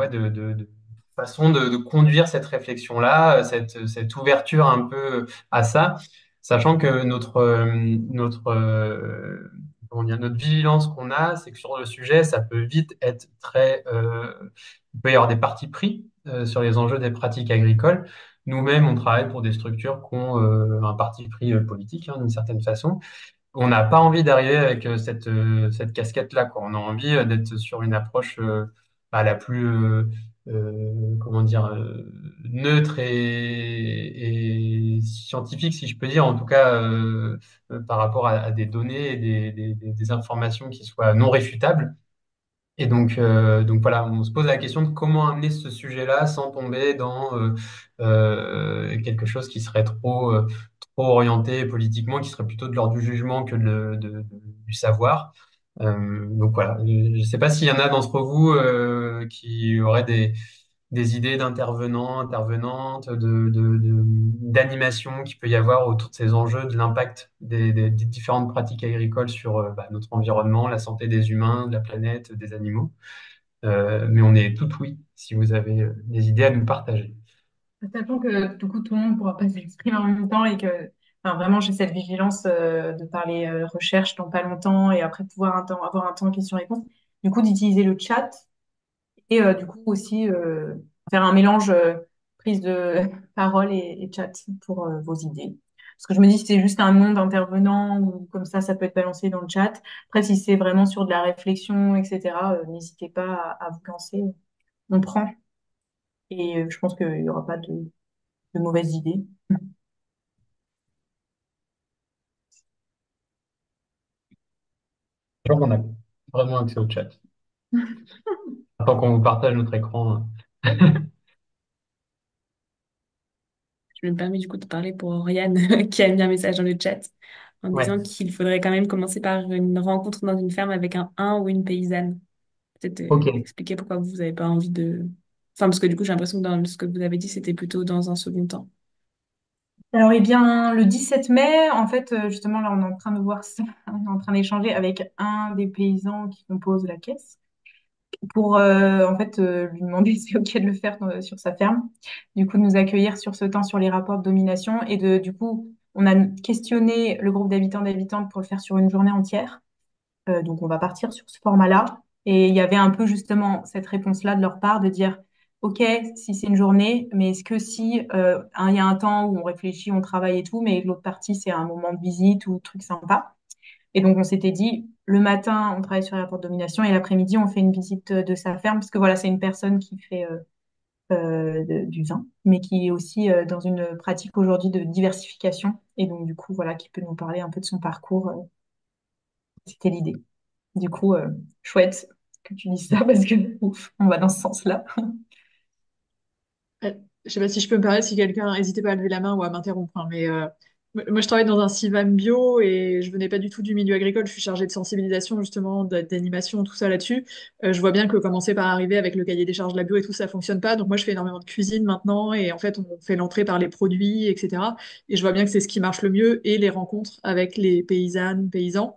de façon de conduire cette réflexion-là, cette ouverture un peu à ça, sachant que comment dire, notre vigilance qu'on a, c'est que sur le sujet, ça peut vite être très, il peut y avoir des partis pris sur les enjeux des pratiques agricoles. Nous-mêmes, on travaille pour des structures qui ont un parti pris politique, hein, d'une certaine façon. On n'a pas envie d'arriver avec cette casquette-là, quoi. On a envie d'être sur une approche bah, la plus, comment dire, neutre et scientifique, si je peux dire, en tout cas par rapport à des données et des informations qui soient non réfutables. Et donc voilà, on se pose la question de comment amener ce sujet-là sans tomber dans quelque chose qui serait trop orienté politiquement, qui serait plutôt de l'ordre du jugement que du savoir. Donc voilà, je ne sais pas s'il y en a d'entre vous qui auraient des idées d'intervenants, intervenantes, d'animation qu'il peut y avoir autour de ces enjeux, de l'impact des différentes pratiques agricoles sur bah, notre environnement, la santé des humains, de la planète, des animaux. Mais on est tout oui si vous avez des idées à nous partager. Sachant que du coup, tout le monde ne pourra pas s'exprimer en même temps et que enfin, vraiment, j'ai cette vigilance de parler recherche dans pas longtemps et après pouvoir avoir un temps question-réponse. Du coup, d'utiliser le chat et du coup aussi faire un mélange prise de parole et chat pour vos idées. Parce que je me dis, si c'est juste un nom d'intervenant ou comme ça peut être balancé dans le chat. Après, si c'est vraiment sur de la réflexion, etc., n'hésitez pas à vous lancer. On prend. Et je pense qu'il n'y aura pas de mauvaises idées. Genre, on a vraiment accès au chat. Tant qu'on vous partage notre écran. Je me permets du coup de parler pour Oriane qui a mis un message dans le chat en Ouais, disant qu'il faudrait quand même commencer par une rencontre dans une ferme avec un ou une paysanne. Peut-être ok. expliquer pourquoi vous n'avez pas envie de... Enfin, parce que du coup, j'ai l'impression que dans ce que vous avez dit, c'était plutôt dans un second temps. Alors, eh bien, le 17 mai, en fait, justement, là, on est en train de voir ça, on est en train d'échanger avec un des paysans qui compose la caisse pour, en fait, lui demander si c'est OK de le faire sur sa ferme. Du coup, de nous accueillir sur ce temps sur les rapports de domination et du coup, on a questionné le groupe d'habitants d'habitantes pour le faire sur une journée entière. Donc, on va partir sur ce format-là. Et il y avait un peu justement cette réponse-là de leur part de dire, OK, si c'est une journée, mais est-ce que si il y a un temps où on réfléchit, on travaille et tout, mais l'autre partie, c'est un moment de visite ou truc sympa. Et donc, on s'était dit, le matin, on travaille sur les rapports de domination et l'après-midi, on fait une visite de sa ferme, parce que voilà, c'est une personne qui fait du vin, mais qui est aussi dans une pratique aujourd'hui de diversification. Et donc, du coup, voilà, qui peut nous parler un peu de son parcours. C'était l'idée. Du coup, chouette que tu dises ça parce que ouf, on va dans ce sens-là. Je sais pas si je peux me permettre, si quelqu'un, n'hésitez pas à lever la main ou à m'interrompre, hein, mais Moi, je travaille dans un CIVAM bio et je venais pas du tout du milieu agricole. Je suis chargée de sensibilisation, justement, d'animation, tout ça là-dessus. Je vois bien que commencer par arriver avec le cahier des charges de la bio et tout, ça fonctionne pas. Donc moi, je fais énormément de cuisine maintenant et en fait, on fait l'entrée par les produits, etc. Et je vois bien que c'est ce qui marche le mieux et les rencontres avec les paysannes, paysans.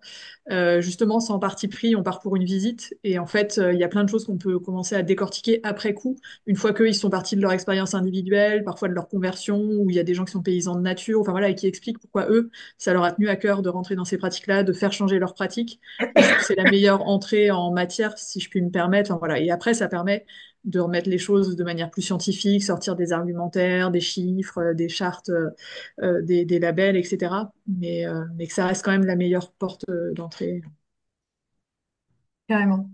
Justement, sans parti pris, on part pour une visite et en fait, il y a plein de choses qu'on peut commencer à décortiquer après coup une fois qu'eux, ils sont partis de leur expérience individuelle, parfois de leur conversion, où il y a des gens qui sont paysans de nature, enfin voilà, et qui expliquent pourquoi eux, ça leur a tenu à cœur de rentrer dans ces pratiques-là, de faire changer leurs pratiques. Et je trouve que c'est la meilleure entrée en matière, si je puis me permettre. Enfin, voilà. Et après, ça permet de remettre les choses de manière plus scientifique, sortir des argumentaires, des chiffres, des chartes, des labels, etc. Mais que ça reste quand même la meilleure porte d'entrée. Carrément.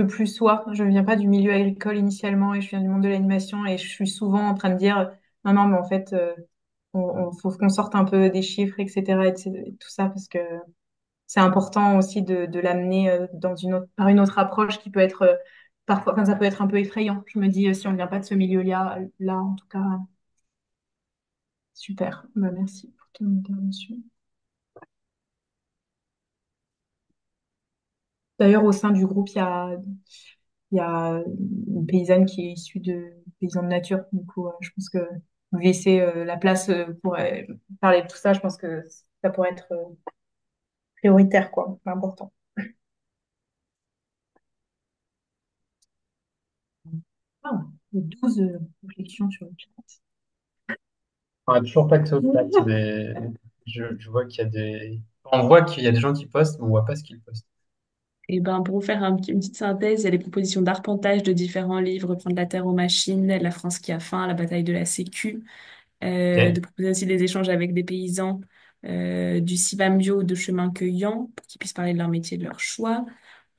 Plus sois, je viens pas du milieu agricole initialement et je viens du monde de l'animation et je suis souvent en train de dire non, non, mais en fait, faut qu'on sorte un peu des chiffres, etc., et tout ça, parce que c'est important aussi de l'amener dans par une autre approche qui peut être parfois, enfin, ça peut être un peu effrayant. Je me dis, si on ne vient pas de ce milieu-là, là, en tout cas, super. Bah, merci pour ton intervention. D'ailleurs, au sein du groupe, il y a une paysanne qui est issue de paysans de nature. Du coup, je pense que vous laissez la place pour parler de tout ça. Je pense que ça pourrait être prioritaire, quoi. C'est important. Ah, 12 réflexions sur le chat. On n'a toujours pas que au chat, mais je vois qu'il y a on voit qu'il y a des gens qui postent, mais on voit pas ce qu'ils postent. Et ben, pour vous faire une petite synthèse, il y a des propositions d'arpentage de différents livres, Prendre la terre aux machines, La France qui a faim, La bataille de la Sécu, de Ok. proposer aussi des échanges avec des paysans, du Civam Bio, de Chemin Cueillant, pour qu'ils puissent parler de leur métier, de leur choix.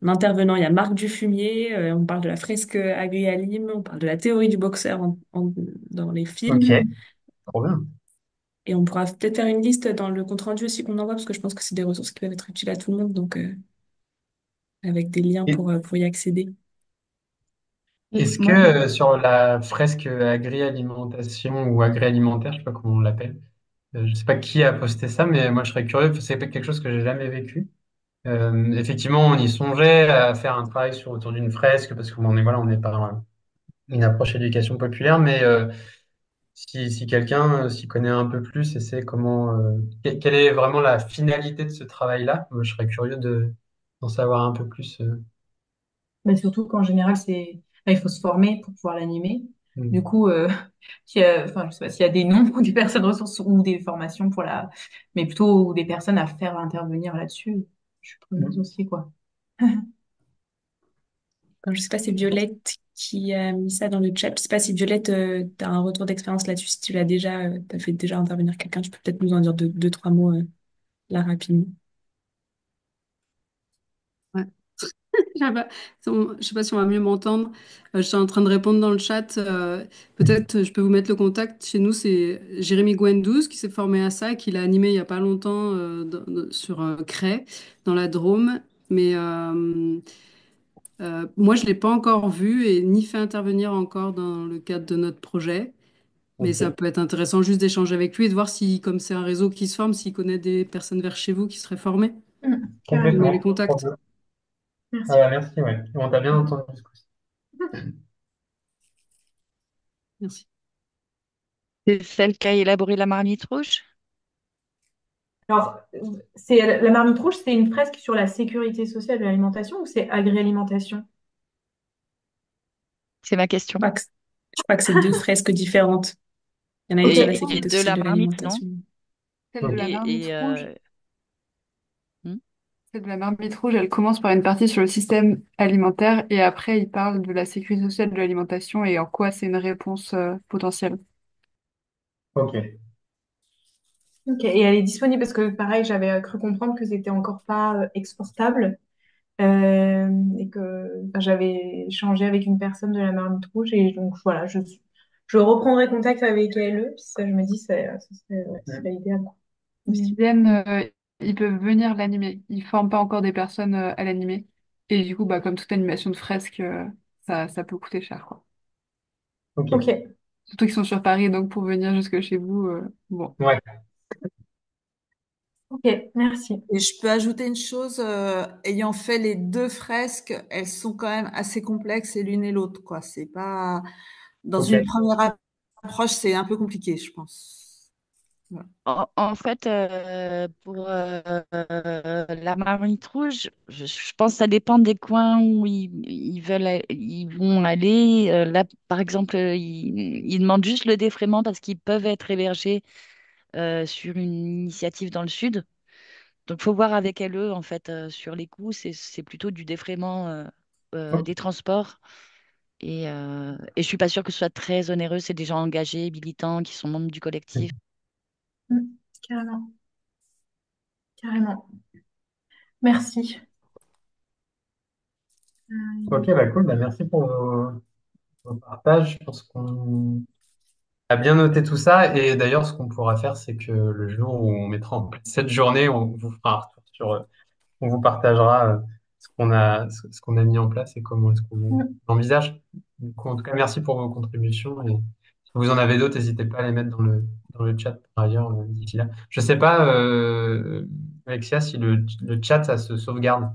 En intervenant, il y a Marc Dufumier, on parle de la fresque agri-alim, on parle de la théorie du boxeur dans les Ok. films. Trop bien. Et on pourra peut-être faire une liste dans le compte-rendu aussi qu'on envoie, parce que je pense que c'est des ressources qui peuvent être utiles à tout le monde, donc avec des liens Et- pour y accéder. Et Est-ce que moi, sur la fresque agri-alimentation ou agri-alimentaire, je sais pas comment on l'appelle, je sais pas qui a posté ça, mais moi je serais curieux, parce que c'est pas quelque chose que j'ai jamais vécu. Effectivement, on y songeait à faire un travail autour d'une fresque, parce qu'on est, voilà, on est par une approche éducation populaire, mais si quelqu'un s'y connaît un peu plus et sait quelle est vraiment la finalité de ce travail-là, moi, je serais curieux d'en savoir un peu plus. mais surtout qu'en général, il faut se former pour pouvoir l'animer. Du Mm. coup, enfin, je sais pas s'il y a des noms ou des personnes ressources ou des formations mais plutôt des personnes à faire intervenir là-dessus. Je suis preneuse Mm. aussi, quoi. Enfin, je sais pas, c'est Violette qui a mis ça dans le chat. Je sais pas si Violette, tu as un retour d'expérience là-dessus. Si tu l'as déjà, t'as fait déjà intervenir quelqu'un, tu peux peut-être nous en dire deux, trois mots là rapidement. Ouais. Je sais pas si on va mieux m'entendre. J'étais en train de répondre dans le chat. Peut-être je peux vous mettre le contact. Chez nous, c'est Jérémy Gwendouze qui s'est formé à ça, qui l'a animé il y a pas longtemps sur Cray, dans la Drôme. Mais moi, je l'ai pas encore vu et ni fait intervenir encore dans le cadre de notre projet. Mais ça Ok. peut être intéressant juste d'échanger avec lui et de voir si, comme c'est un réseau qui se forme, s'il connaît des personnes vers chez vous qui seraient formées. Donner les Carrément. Complètement. Trop contacts. bien. Ah Merci. bah, merci, ouais. On t'a bien entendu ce coup-ci. Merci. C'est celle qui a élaboré la marmite rouge? Alors, la marmite rouge, c'est une fresque sur la sécurité sociale de l'alimentation ou c'est agri-alimentation? C'est ma Je question. crois que, je crois que c'est deux fresques différentes. Il y en a une sur la Et sécurité de sociale la de marmite, non? l'alimentation. Celle de Ok. la marmite Et rouge. hmm, Celle de la marmite rouge, elle commence par une partie sur le système alimentaire et après, il parle de la sécurité sociale de l'alimentation et en quoi c'est une réponse potentielle. Ok. Ok, et elle est disponible parce que pareil, j'avais cru comprendre que c'était encore pas exportable et que enfin, j'avais échangé avec une personne de la Marmite Rouge et donc voilà, je reprendrai contact avec elle. Puis ça, je me dis, ça Mm. serait idéal Ils aussi. viennent, ils peuvent venir l'animer. Ils forment pas encore des personnes à l'animer. Et du coup, bah, comme toute animation de fresque, ça peut coûter cher, quoi. Ok. Ok, Surtout qu'ils sont sur Paris, donc pour venir jusque chez vous, bon. Ouais. Ok, merci. Et je peux ajouter une chose, ayant fait les deux fresques, elles sont quand même assez complexes et l'une et l'autre, quoi. C'est pas, dans Ok. une première approche, c'est un peu compliqué, je pense. Voilà. En fait, pour la Marmite Rouge, je pense que ça dépend des coins où ils vont aller. Là, par exemple, ils demandent juste le défraiement parce qu'ils peuvent être hébergés sur une initiative dans le sud. Donc, faut voir avec eux, en fait, sur les coûts. C'est plutôt du défraiement des transports. Et je suis pas sûre que ce soit très onéreux. C'est des gens engagés, militants, qui sont membres du collectif. Mm, carrément, carrément. Merci. Ok, bah cool, bah merci pour vos partages. Je pense qu'on a bien noté tout ça. Et d'ailleurs, ce qu'on pourra faire, c'est que le jour où on mettra en place cette journée, on vous fera un retour sur, on vous partagera ce qu'on a mis en place et comment est-ce qu'on Mm. envisage. Du coup, en tout cas, merci pour vos contributions. Et si vous en avez d'autres, n'hésitez pas à les mettre dans le chat par ailleurs d'ici là. Je sais pas, Alexia, si le chat, ça se sauvegarde.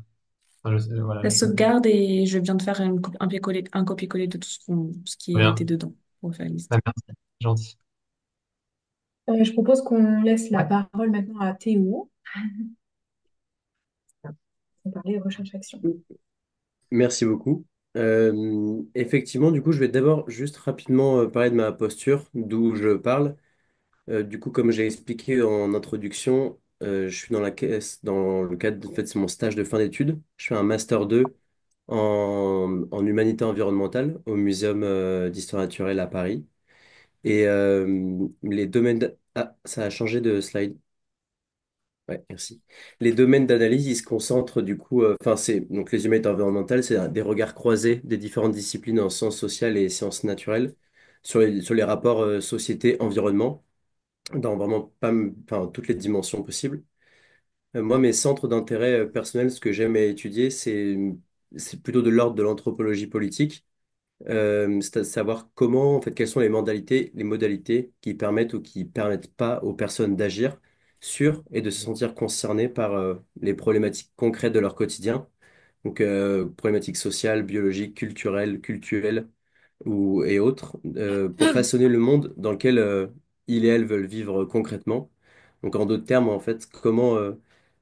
Enfin, voilà, La je sais pas. sauvegarde et je viens de faire un copier-coller de ce qui Bien. était dedans pour faire la Ah, liste. merci, gentil. Je propose qu'on laisse la Ouais. parole maintenant à Théo pour parler recherche-action. Merci beaucoup. Effectivement, du coup, je vais d'abord juste rapidement parler de ma posture, d'où je parle. Du coup, comme j'ai expliqué en introduction, je suis dans la caisse dans le cadre, en fait, c'est mon stage de fin d'études. Je fais un master 2 en humanité environnementale au Muséum d'histoire naturelle à Paris. Et les domaines... Ah, ça a changé de slide. Ouais, merci. Les domaines d'analyse, ils se concentrent du coup, enfin, c'est donc les humanités environnementales, c'est des regards croisés des différentes disciplines en sciences sociales et sciences naturelles sur les rapports société-environnement dans vraiment pas, enfin, toutes les dimensions possibles. Moi, mes centres d'intérêt personnels, ce que j'aime étudier, c'est plutôt de l'ordre de l'anthropologie politique. C'est à savoir comment, en fait, quelles sont les modalités qui permettent ou qui permettent pas aux personnes d'agir sur et de se sentir concernées par les problématiques concrètes de leur quotidien. Donc, problématiques sociales, biologiques, culturelles et autres, pour façonner le monde dans lequel ils et elles veulent vivre concrètement. Donc, en d'autres termes, en fait, comment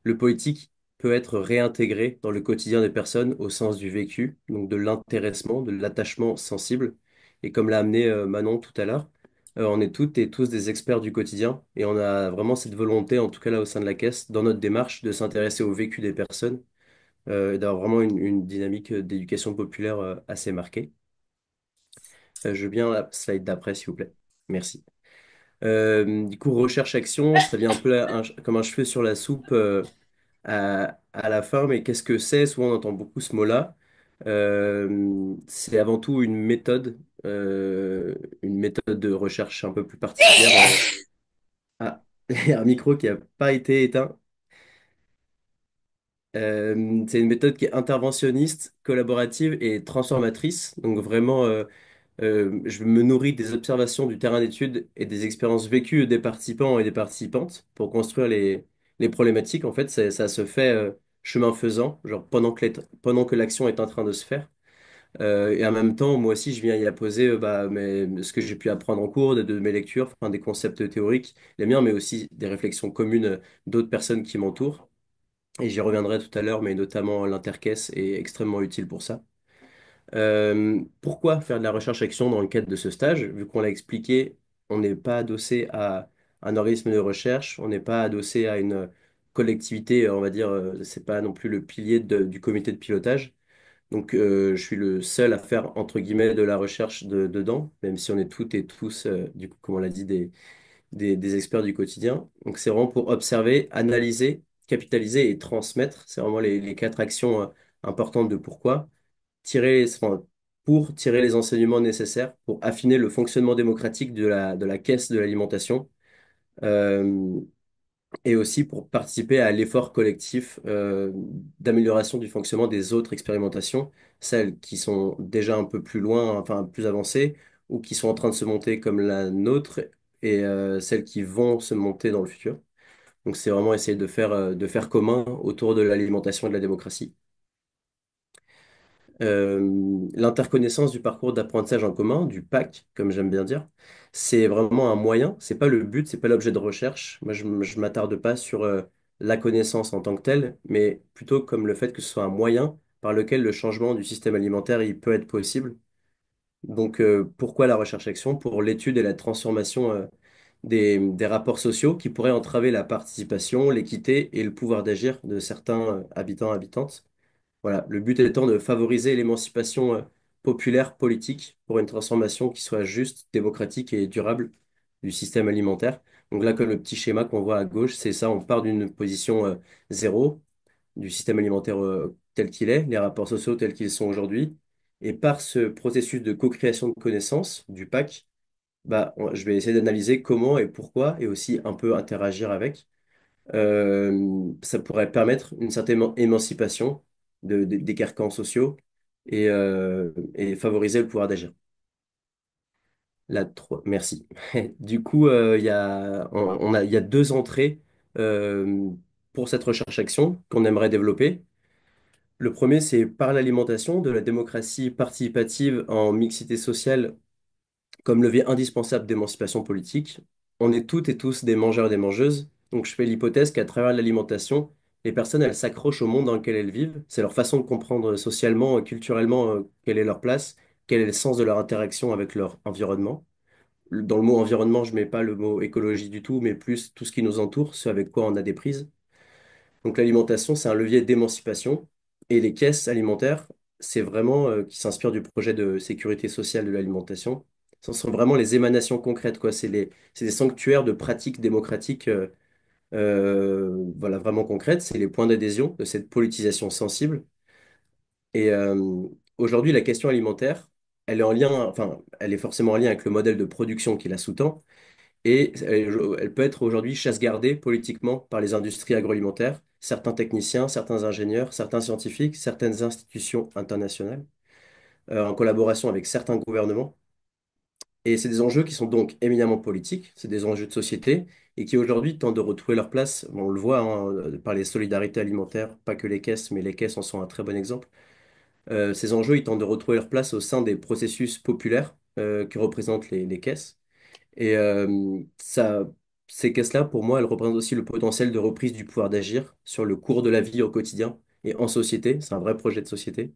le politique peut être réintégré dans le quotidien des personnes au sens du vécu, donc de l'intéressement, de l'attachement sensible. Et comme l'a amené Manon tout à l'heure, on est toutes et tous des experts du quotidien et on a vraiment cette volonté, en tout cas là au sein de la caisse, dans notre démarche, de s'intéresser au vécu des personnes et d'avoir vraiment une dynamique d'éducation populaire assez marquée. Je veux bien la slide d'après, s'il vous plaît. Merci. Du coup, recherche-action, ça vient un peu comme un cheveu sur la soupe à la fin, mais qu'est-ce que c'est? Souvent, on entend beaucoup ce mot-là. C'est avant tout une méthode de recherche un peu plus particulière. Ah, il y a un micro qui n'a pas été éteint. C'est une méthode qui est interventionniste, collaborative et transformatrice. Donc vraiment, je me nourris des observations du terrain d'étude et des expériences vécues des participants et des participantes pour construire les problématiques. En fait, ça se fait chemin faisant, genre pendant que l'action est en train de se faire. Et en même temps, moi aussi, je viens y apposer ce que j'ai pu apprendre en cours, de mes lectures, enfin, des concepts théoriques, les miens, mais aussi des réflexions communes d'autres personnes qui m'entourent. Et j'y reviendrai tout à l'heure, mais notamment l'intercaisse est extrêmement utile pour ça. Pourquoi faire de la recherche-action dans le cadre de ce stage? Vu qu'on l'a expliqué, on n'est pas adossé à un organisme de recherche, on n'est pas adossé à une collectivité, on va dire, c'est pas non plus le pilier du comité de pilotage. Donc, je suis le seul à faire, entre guillemets, de la recherche dedans, même si on est toutes et tous, du coup, comme on l'a dit, des experts du quotidien. Donc, c'est vraiment pour observer, analyser, capitaliser et transmettre. C'est vraiment les quatre actions, importantes de pourquoi enfin, pour tirer les enseignements nécessaires pour affiner le fonctionnement démocratique de la caisse de l'alimentation euh, et aussi pour participer à l'effort collectif d'amélioration du fonctionnement des autres expérimentations, celles qui sont déjà un peu plus loin, enfin plus avancées, ou qui sont en train de se monter comme la nôtre, et celles qui vont se monter dans le futur. Donc c'est vraiment essayer de faire commun autour de l'alimentation et de la démocratie. L'interconnaissance du parcours d'apprentissage en commun, du PAC, comme j'aime bien dire, c'est vraiment un moyen, c'est pas le but, c'est pas l'objet de recherche. Moi, je m'attarde pas sur la connaissance en tant que telle, mais plutôt comme le fait que ce soit un moyen par lequel le changement du système alimentaire il peut être possible. Donc, pourquoi la recherche-action? Pour l'étude et la transformation des rapports sociaux qui pourraient entraver la participation, l'équité et le pouvoir d'agir de certains habitants, habitantes. Voilà, le but étant de favoriser l'émancipation populaire politique pour une transformation qui soit juste, démocratique et durable du système alimentaire. Donc là, comme le petit schéma qu'on voit à gauche, c'est ça, on part d'une position zéro du système alimentaire tel qu'il est, les rapports sociaux tels qu'ils sont aujourd'hui. Et par ce processus de co-création de connaissances du PAC, je vais essayer d'analyser comment et pourquoi et aussi un peu interagir avec ça pourrait permettre une certaine émancipation des carcans sociaux et favoriser le pouvoir d'agir. Merci. Du coup, il y a, il y a deux entrées euh, pour cette recherche-action qu'on aimerait développer. Le premier, c'est par l'alimentation de la démocratie participative en mixité sociale comme levier indispensable d'émancipation politique. On est toutes et tous des mangeurs et des mangeuses, donc je fais l'hypothèse qu'à travers l'alimentation, les personnes, elles s'accrochent au monde dans lequel elles vivent. C'est leur façon de comprendre socialement, culturellement, quelle est leur place, quel est le sens de leur interaction avec leur environnement. Dans le mot environnement, je mets pas le mot écologie du tout, mais plus tout ce qui nous entoure, ce avec quoi on a des prises. Donc l'alimentation, c'est un levier d'émancipation. Et les caisses alimentaires, c'est vraiment qui s'inspire du projet de sécurité sociale de l'alimentation. Ce sont vraiment les émanations concrètes, quoi. C'est des sanctuaires de pratiques démocratiques voilà, vraiment concrètes. C'est les points d'adhésion de cette politisation sensible. Et aujourd'hui, la question alimentaire, elle est en lien, enfin, elle est forcément en lien avec le modèle de production qui la sous-tend. Et elle peut être aujourd'hui chasse-gardée politiquement par les industries agroalimentaires, certains techniciens, certains ingénieurs, certains scientifiques, certaines institutions internationales, en collaboration avec certains gouvernements. Et c'est des enjeux qui sont donc éminemment politiques, c'est des enjeux de société, et qui aujourd'hui tentent de retrouver leur place. Bon, on le voit hein, par les solidarités alimentaires, pas que les caisses, mais les caisses en sont un très bon exemple. Ces enjeux, ils tentent de retrouver leur place au sein des processus populaires que représentent les caisses. Et ces caisses-là, pour moi, elles représentent aussi le potentiel de reprise du pouvoir d'agir sur le cours de la vie au quotidien et en société. C'est un vrai projet de société.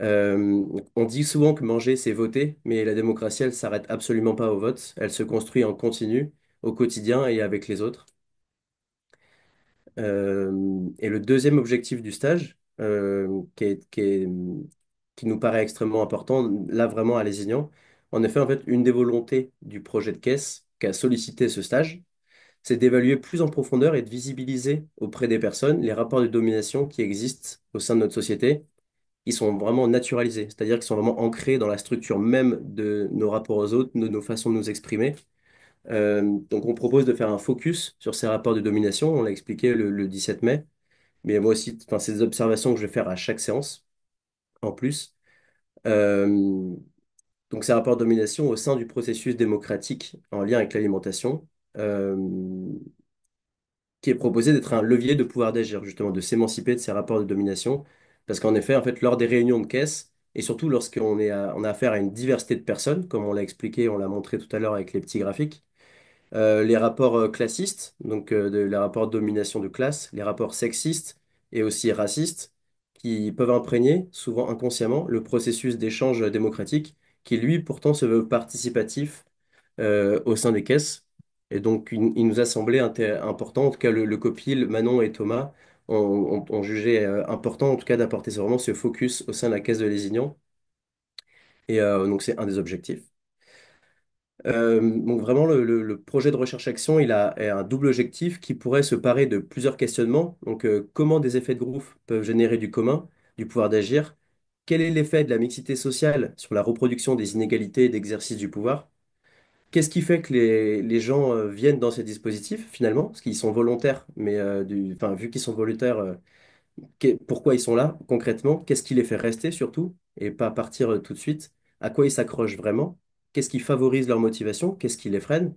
On dit souvent que manger, c'est voter, mais la démocratie, elle s'arrête absolument pas au vote. Elle se construit en continu, au quotidien et avec les autres. Et le deuxième objectif du stage, qui nous paraît extrêmement important, là vraiment à Lézignan, en effet, en fait, une des volontés du projet de caisse qu'a sollicité ce stage, c'est d'évaluer plus en profondeur et de visibiliser auprès des personnes les rapports de domination qui existent au sein de notre société. Ils sont vraiment naturalisés, c'est-à-dire qu'ils sont vraiment ancrés dans la structure même de nos rapports aux autres, de nos façons de nous exprimer. Donc on propose de faire un focus sur ces rapports de domination, on l'a expliqué le 17 mai, mais moi aussi, enfin, c'est des observations que je vais faire à chaque séance, en plus. Euh, donc ces rapports de domination au sein du processus démocratique en lien avec l'alimentation, euh, qui est proposé d'être un levier de pouvoir d'agir, justement, de s'émanciper de ces rapports de domination, parce qu'en effet, en fait, lors des réunions de caisse, et surtout lorsqu'on on a affaire à une diversité de personnes, comme on l'a expliqué, on l'a montré tout à l'heure avec les petits graphiques, les rapports classistes, donc les rapports de domination de classe, les rapports sexistes et aussi racistes, qui peuvent imprégner, souvent inconsciemment, le processus d'échange démocratique, qui lui pourtant se veut participatif au sein des caisses. Et donc il nous a semblé important, en tout cas le Copil, Manon et Thomas ont jugé important en tout cas d'apporter vraiment ce focus au sein de la caisse de Lézignan. Et donc c'est un des objectifs. Donc vraiment, le projet de recherche-action, il a un double objectif qui pourrait se parer de plusieurs questionnements. Donc, comment des effets de groupe peuvent générer du commun, du pouvoir d'agir? Quel est l'effet de la mixité sociale sur la reproduction des inégalités et d'exercice du pouvoir? Qu'est-ce qui fait que les gens viennent dans ces dispositifs finalement? Parce qu'ils sont volontaires, mais enfin, vu qu'ils sont volontaires, pourquoi ils sont là concrètement? Qu'est-ce qui les fait rester surtout et pas partir tout de suite? À quoi ils s'accrochent vraiment? Qu'est-ce qui favorise leur motivation? Qu'est-ce qui les freine?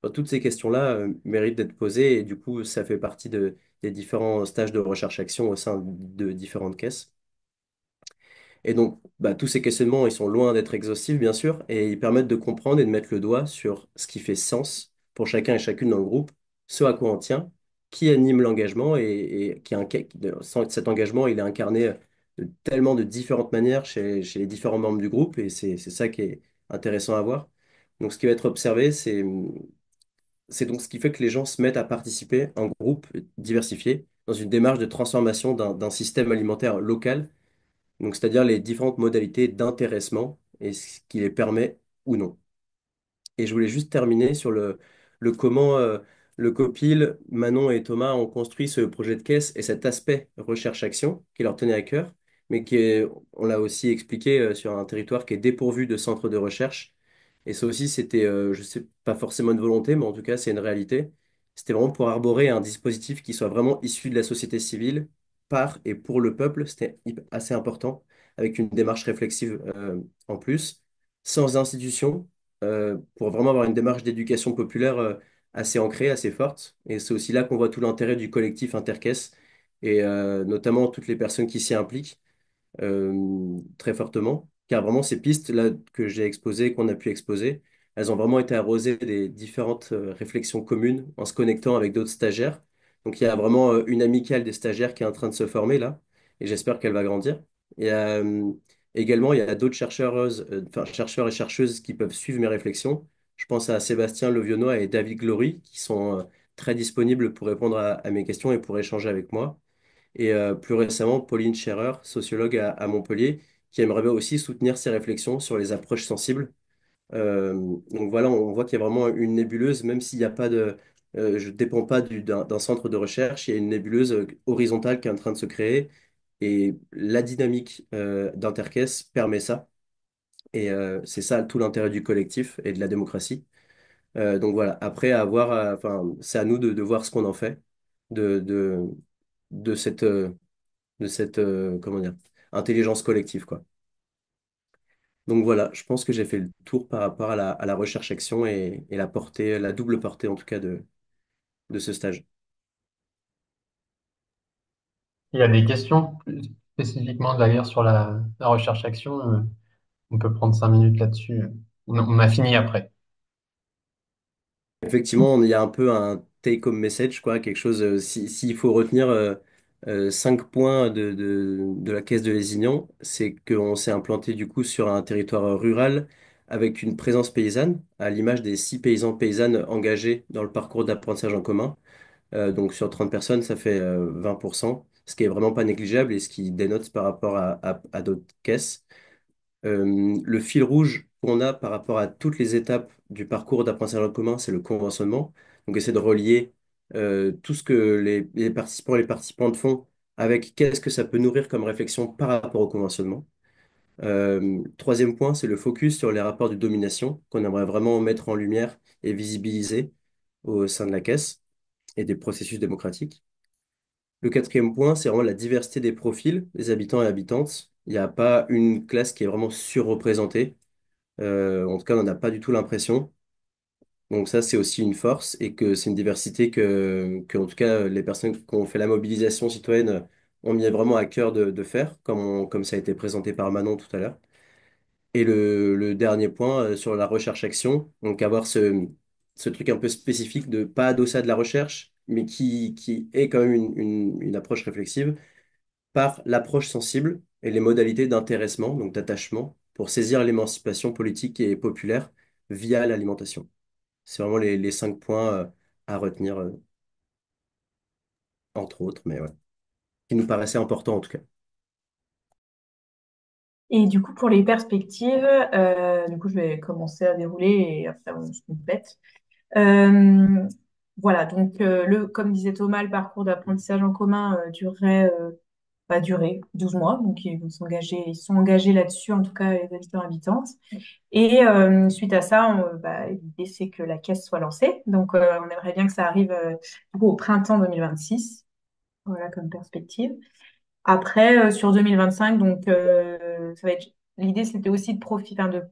Enfin, toutes ces questions-là méritent d'être posées et du coup, ça fait partie des différents stages de recherche-action au sein de différentes caisses. Et donc, bah, tous ces questionnements, ils sont loin d'être exhaustifs, bien sûr, et ils permettent de comprendre et de mettre le doigt sur ce qui fait sens pour chacun et chacune dans le groupe, ce à quoi on tient, qui anime l'engagement et cet engagement, il est incarné de tellement de différentes manières chez les différents membres du groupe, et c'est ça qui est intéressant à voir. Donc, ce qui va être observé, c'est donc ce qui fait que les gens se mettent à participer en groupe diversifié dans une démarche de transformation d'un système alimentaire local, donc c'est-à-dire les différentes modalités d'intéressement et ce qui les permet ou non. Et je voulais juste terminer sur le comment le Copil, Manon et Thomas ont construit ce projet de caisse et cet aspect recherche-action qui leur tenait à cœur, mais on l'a aussi expliqué sur un territoire qui est dépourvu de centres de recherche. Et ça aussi, c'était, je sais pas forcément une volonté, mais en tout cas, c'est une réalité. C'était vraiment pour arborer un dispositif qui soit vraiment issu de la société civile, par et pour le peuple. C'était assez important, avec une démarche réflexive en plus, sans institution pour vraiment avoir une démarche d'éducation populaire assez ancrée, assez forte. Et c'est aussi là qu'on voit tout l'intérêt du collectif Intercaisse et notamment toutes les personnes qui s'y impliquent très fortement. Car vraiment, ces pistes-là que j'ai exposées, qu'on a pu exposer, elles ont vraiment été arrosées des différentes réflexions communes en se connectant avec d'autres stagiaires. Donc il y a vraiment une amicale des stagiaires qui est en train de se former là, et j'espère qu'elle va grandir. Et également, il y a d'autres chercheurs et chercheuses qui peuvent suivre mes réflexions. Je pense à Sébastien Levionnois et David Glory, qui sont très disponibles pour répondre à mes questions et pour échanger avec moi. Et plus récemment, Pauline Scherer, sociologue à Montpellier, qui aimerait bien aussi soutenir ces réflexions sur les approches sensibles. Euh, donc voilà, on voit qu'il y a vraiment une nébuleuse, même s'il n'y a pas de... je ne dépends pas d'un centre de recherche, il y a une nébuleuse horizontale qui est en train de se créer. Et la dynamique d'Intercaisse permet ça. Et c'est ça tout l'intérêt du collectif et de la démocratie. Donc voilà, après, enfin, c'est à nous de voir ce qu'on en fait de, de, de cette comment dire, intelligence collective, quoi. Donc voilà, je pense que j'ai fait le tour par rapport à la recherche-action et la portée, la double portée en tout cas de ce stage. Il y a des questions plus spécifiquement d'ailleurs sur la recherche-action. On peut prendre 5 minutes là-dessus. On a fini après. Effectivement, il y a un peu un take-home message, quoi, quelque chose, s'il faut retenir 5 points de la caisse de Lézignan, c'est qu'on s'est implanté du coup sur un territoire rural avec une présence paysanne, à l'image des 6 paysans paysannes engagés dans le parcours d'apprentissage en commun. Donc sur 30 personnes, ça fait 20%, ce qui est vraiment pas négligeable et ce qui dénote par rapport à d'autres caisses. Le fil rouge qu'on a par rapport à toutes les étapes du parcours d'apprentissage en commun, c'est le conventionnement. Donc, essayer de relier tout ce que les participants et les participantes font avec qu'est-ce que ça peut nourrir comme réflexion par rapport au conventionnement. Troisième point, c'est le focus sur les rapports de domination qu'on aimerait vraiment mettre en lumière et visibiliser au sein de la caisse et des processus démocratiques. Le quatrième point, c'est vraiment la diversité des profils des habitants et habitantes. Il n'y a pas une classe qui est vraiment surreprésentée. En tout cas, on n'en a pas du tout l'impression. Donc ça, c'est aussi une force et que c'est une diversité en tout cas, les personnes qui ont fait la mobilisation citoyenne ont mis vraiment à cœur de faire, comme ça a été présenté par Manon tout à l'heure. Et le dernier point sur la recherche-action, donc avoir ce truc un peu spécifique de pas adosser à de la recherche, mais qui est quand même une approche réflexive par l'approche sensible et les modalités d'intéressement, donc d'attachement, pour saisir l'émancipation politique et populaire via l'alimentation. C'est vraiment les 5 points à retenir, entre autres, mais ouais, qui nous paraissaient importants en tout cas. Et du coup, pour les perspectives, du coup, je vais commencer à dérouler et après on se complète. Euh, voilà, donc comme disait Thomas, le parcours d'apprentissage en commun va durer 12 mois. Donc ils sont engagés là-dessus, en tout cas les habitants et habitantes. Et suite à ça, l'idée c'est que la caisse soit lancée. Donc on aimerait bien que ça arrive du coup, au printemps 2026. Voilà comme perspective. Après, sur 2025, donc ça va être l'idée c'était aussi de profiter, enfin,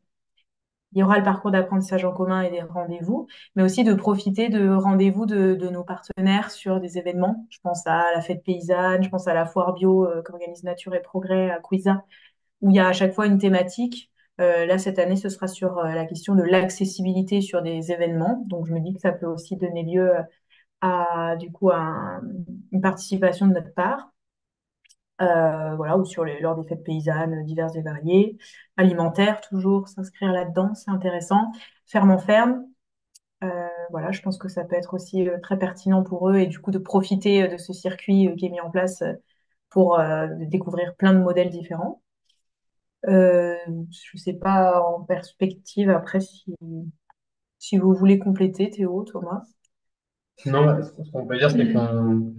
il y aura le parcours d'apprentissage en commun et des rendez-vous, mais aussi de profiter de rendez-vous de nos partenaires sur des événements. Je pense à la fête paysanne, je pense à la foire bio qu'organise Nature et Progrès à Couiza, où il y a à chaque fois une thématique. Là, cette année, ce sera sur la question de l'accessibilité sur des événements. Donc, je me dis que ça peut aussi donner lieu à, du coup, une participation de notre part. Voilà, ou sur lors des fêtes paysannes diverses et variées. Alimentaire, toujours s'inscrire là-dedans, c'est intéressant. Ferme en ferme, voilà, je pense que ça peut être aussi très pertinent pour eux et du coup de profiter de ce circuit qui est mis en place pour découvrir plein de modèles différents. Je sais pas en perspective après si vous voulez compléter, Théo, Thomas. Non, ce qu'on peut dire, c'est qu'on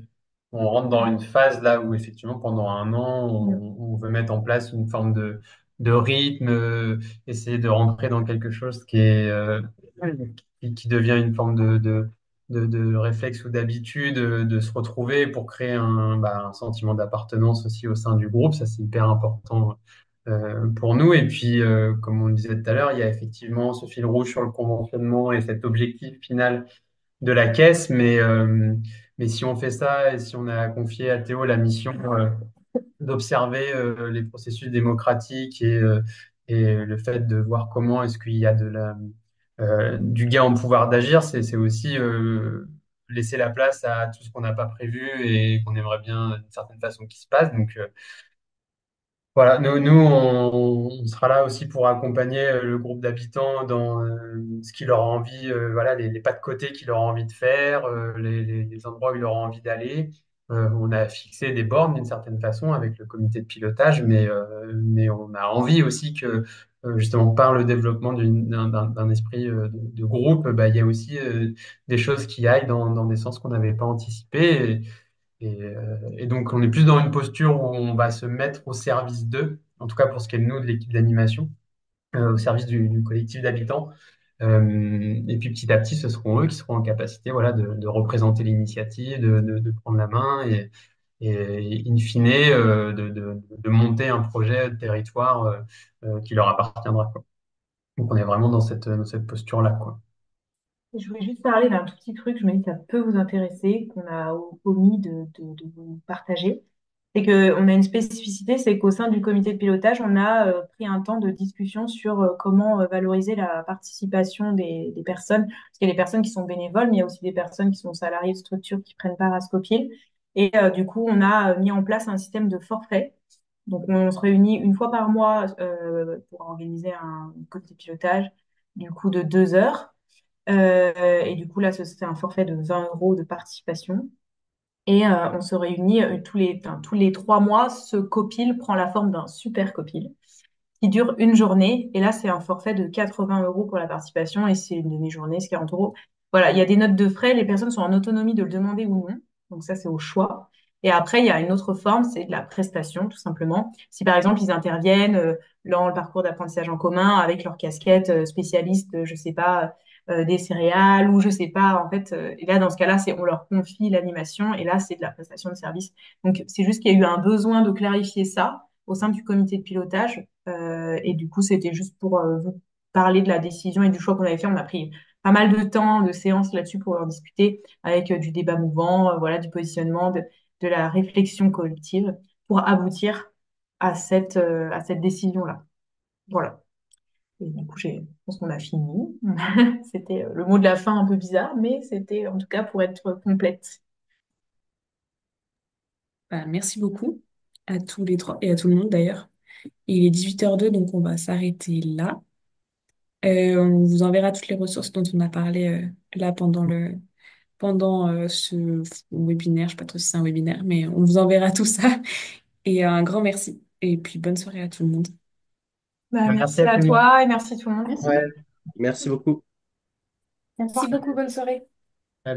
rentre dans une phase là où effectivement pendant un an, on veut mettre en place une forme de rythme, essayer de rentrer dans quelque chose qui devient une forme de réflexe ou d'habitude, de se retrouver pour créer un sentiment d'appartenance aussi au sein du groupe. Ça, c'est hyper important pour nous. Et puis, comme on le disait tout à l'heure, il y a effectivement ce fil rouge sur le conventionnement et cet objectif final de la caisse, mais si on fait ça et si on a confié à Théo la mission d'observer les processus démocratiques et le fait de voir comment est-ce qu'il y a du gain en pouvoir d'agir, c'est aussi laisser la place à tout ce qu'on n'a pas prévu et qu'on aimerait bien d'une certaine façon qui se passe. Donc, voilà, nous on sera là aussi pour accompagner le groupe d'habitants dans ce qu'il leur a envie, voilà, les pas de côté qu'il leur a envie de faire, les endroits où il leur a envie d'aller. On a fixé des bornes d'une certaine façon avec le comité de pilotage, mais on a envie aussi que, justement, par le développement d'un esprit de groupe, bah, il y a aussi des choses qui aillent dans des sens qu'on n'avait pas anticipés. Et donc, on est plus dans une posture où on va se mettre au service d'eux, en tout cas pour ce qui est de nous, de l'équipe d'animation, au service du collectif d'habitants. Et puis petit à petit, ce seront eux qui seront en capacité, voilà, de représenter l'initiative, de prendre la main et in fine, de monter un projet de territoire qui leur appartiendra, quoi. Donc, on est vraiment dans cette posture-là, quoi. Je voulais juste parler d'un tout petit truc, je me dis que ça peut vous intéresser, qu'on a omis de vous partager. C'est qu'on a une spécificité, c'est qu'au sein du comité de pilotage, on a pris un temps de discussion sur comment valoriser la participation des personnes. Parce qu'il y a des personnes qui sont bénévoles, mais il y a aussi des personnes qui sont salariées de structures qui prennent part à Scopil. Et du coup, on a mis en place un système de forfait. Donc, on se réunit une fois par mois pour organiser un comité de pilotage, du coup, de 2 heures. Et du coup, là, c'est un forfait de 20 euros de participation. Et on se réunit tous les 3 mois. Ce copil prend la forme d'un super copil qui dure une journée. Et là, c'est un forfait de 80 euros pour la participation et c'est une demi-journée, c'est 40 euros. Voilà, il y a des notes de frais. Les personnes sont en autonomie de le demander ou non. Donc ça, c'est au choix. Et après, il y a une autre forme, c'est de la prestation, tout simplement. Si par exemple, ils interviennent dans le parcours d'apprentissage en commun avec leur casquette spécialiste, je sais pas, des céréales ou je sais pas, en fait. Et là, dans ce cas-là, on leur confie l'animation et là, c'est de la prestation de service. Donc, c'est juste qu'il y a eu un besoin de clarifier ça au sein du comité de pilotage. Et du coup, c'était juste pour vous parler de la décision et du choix qu'on avait fait. On a pris pas mal de temps, de séances là-dessus pour en discuter avec du débat mouvant, voilà, du positionnement, de la réflexion collective pour aboutir à cette décision-là. Voilà. Et du coup, je pense qu'on a fini. C'était le mot de la fin un peu bizarre, mais c'était en tout cas pour être complète. Bah, merci beaucoup à tous les trois et à tout le monde d'ailleurs. Il est 18h02, donc on va s'arrêter là. On vous enverra toutes les ressources dont on a parlé là pendant ce webinaire. Je sais pas trop si c'est un webinaire, mais on vous enverra tout ça. Et un grand merci. Et puis bonne soirée à tout le monde. Bah, Merci merci à à tout le monde. toi et merci tout le monde. Merci. Ouais. Merci beaucoup. Merci beaucoup, bonne soirée. Ouais,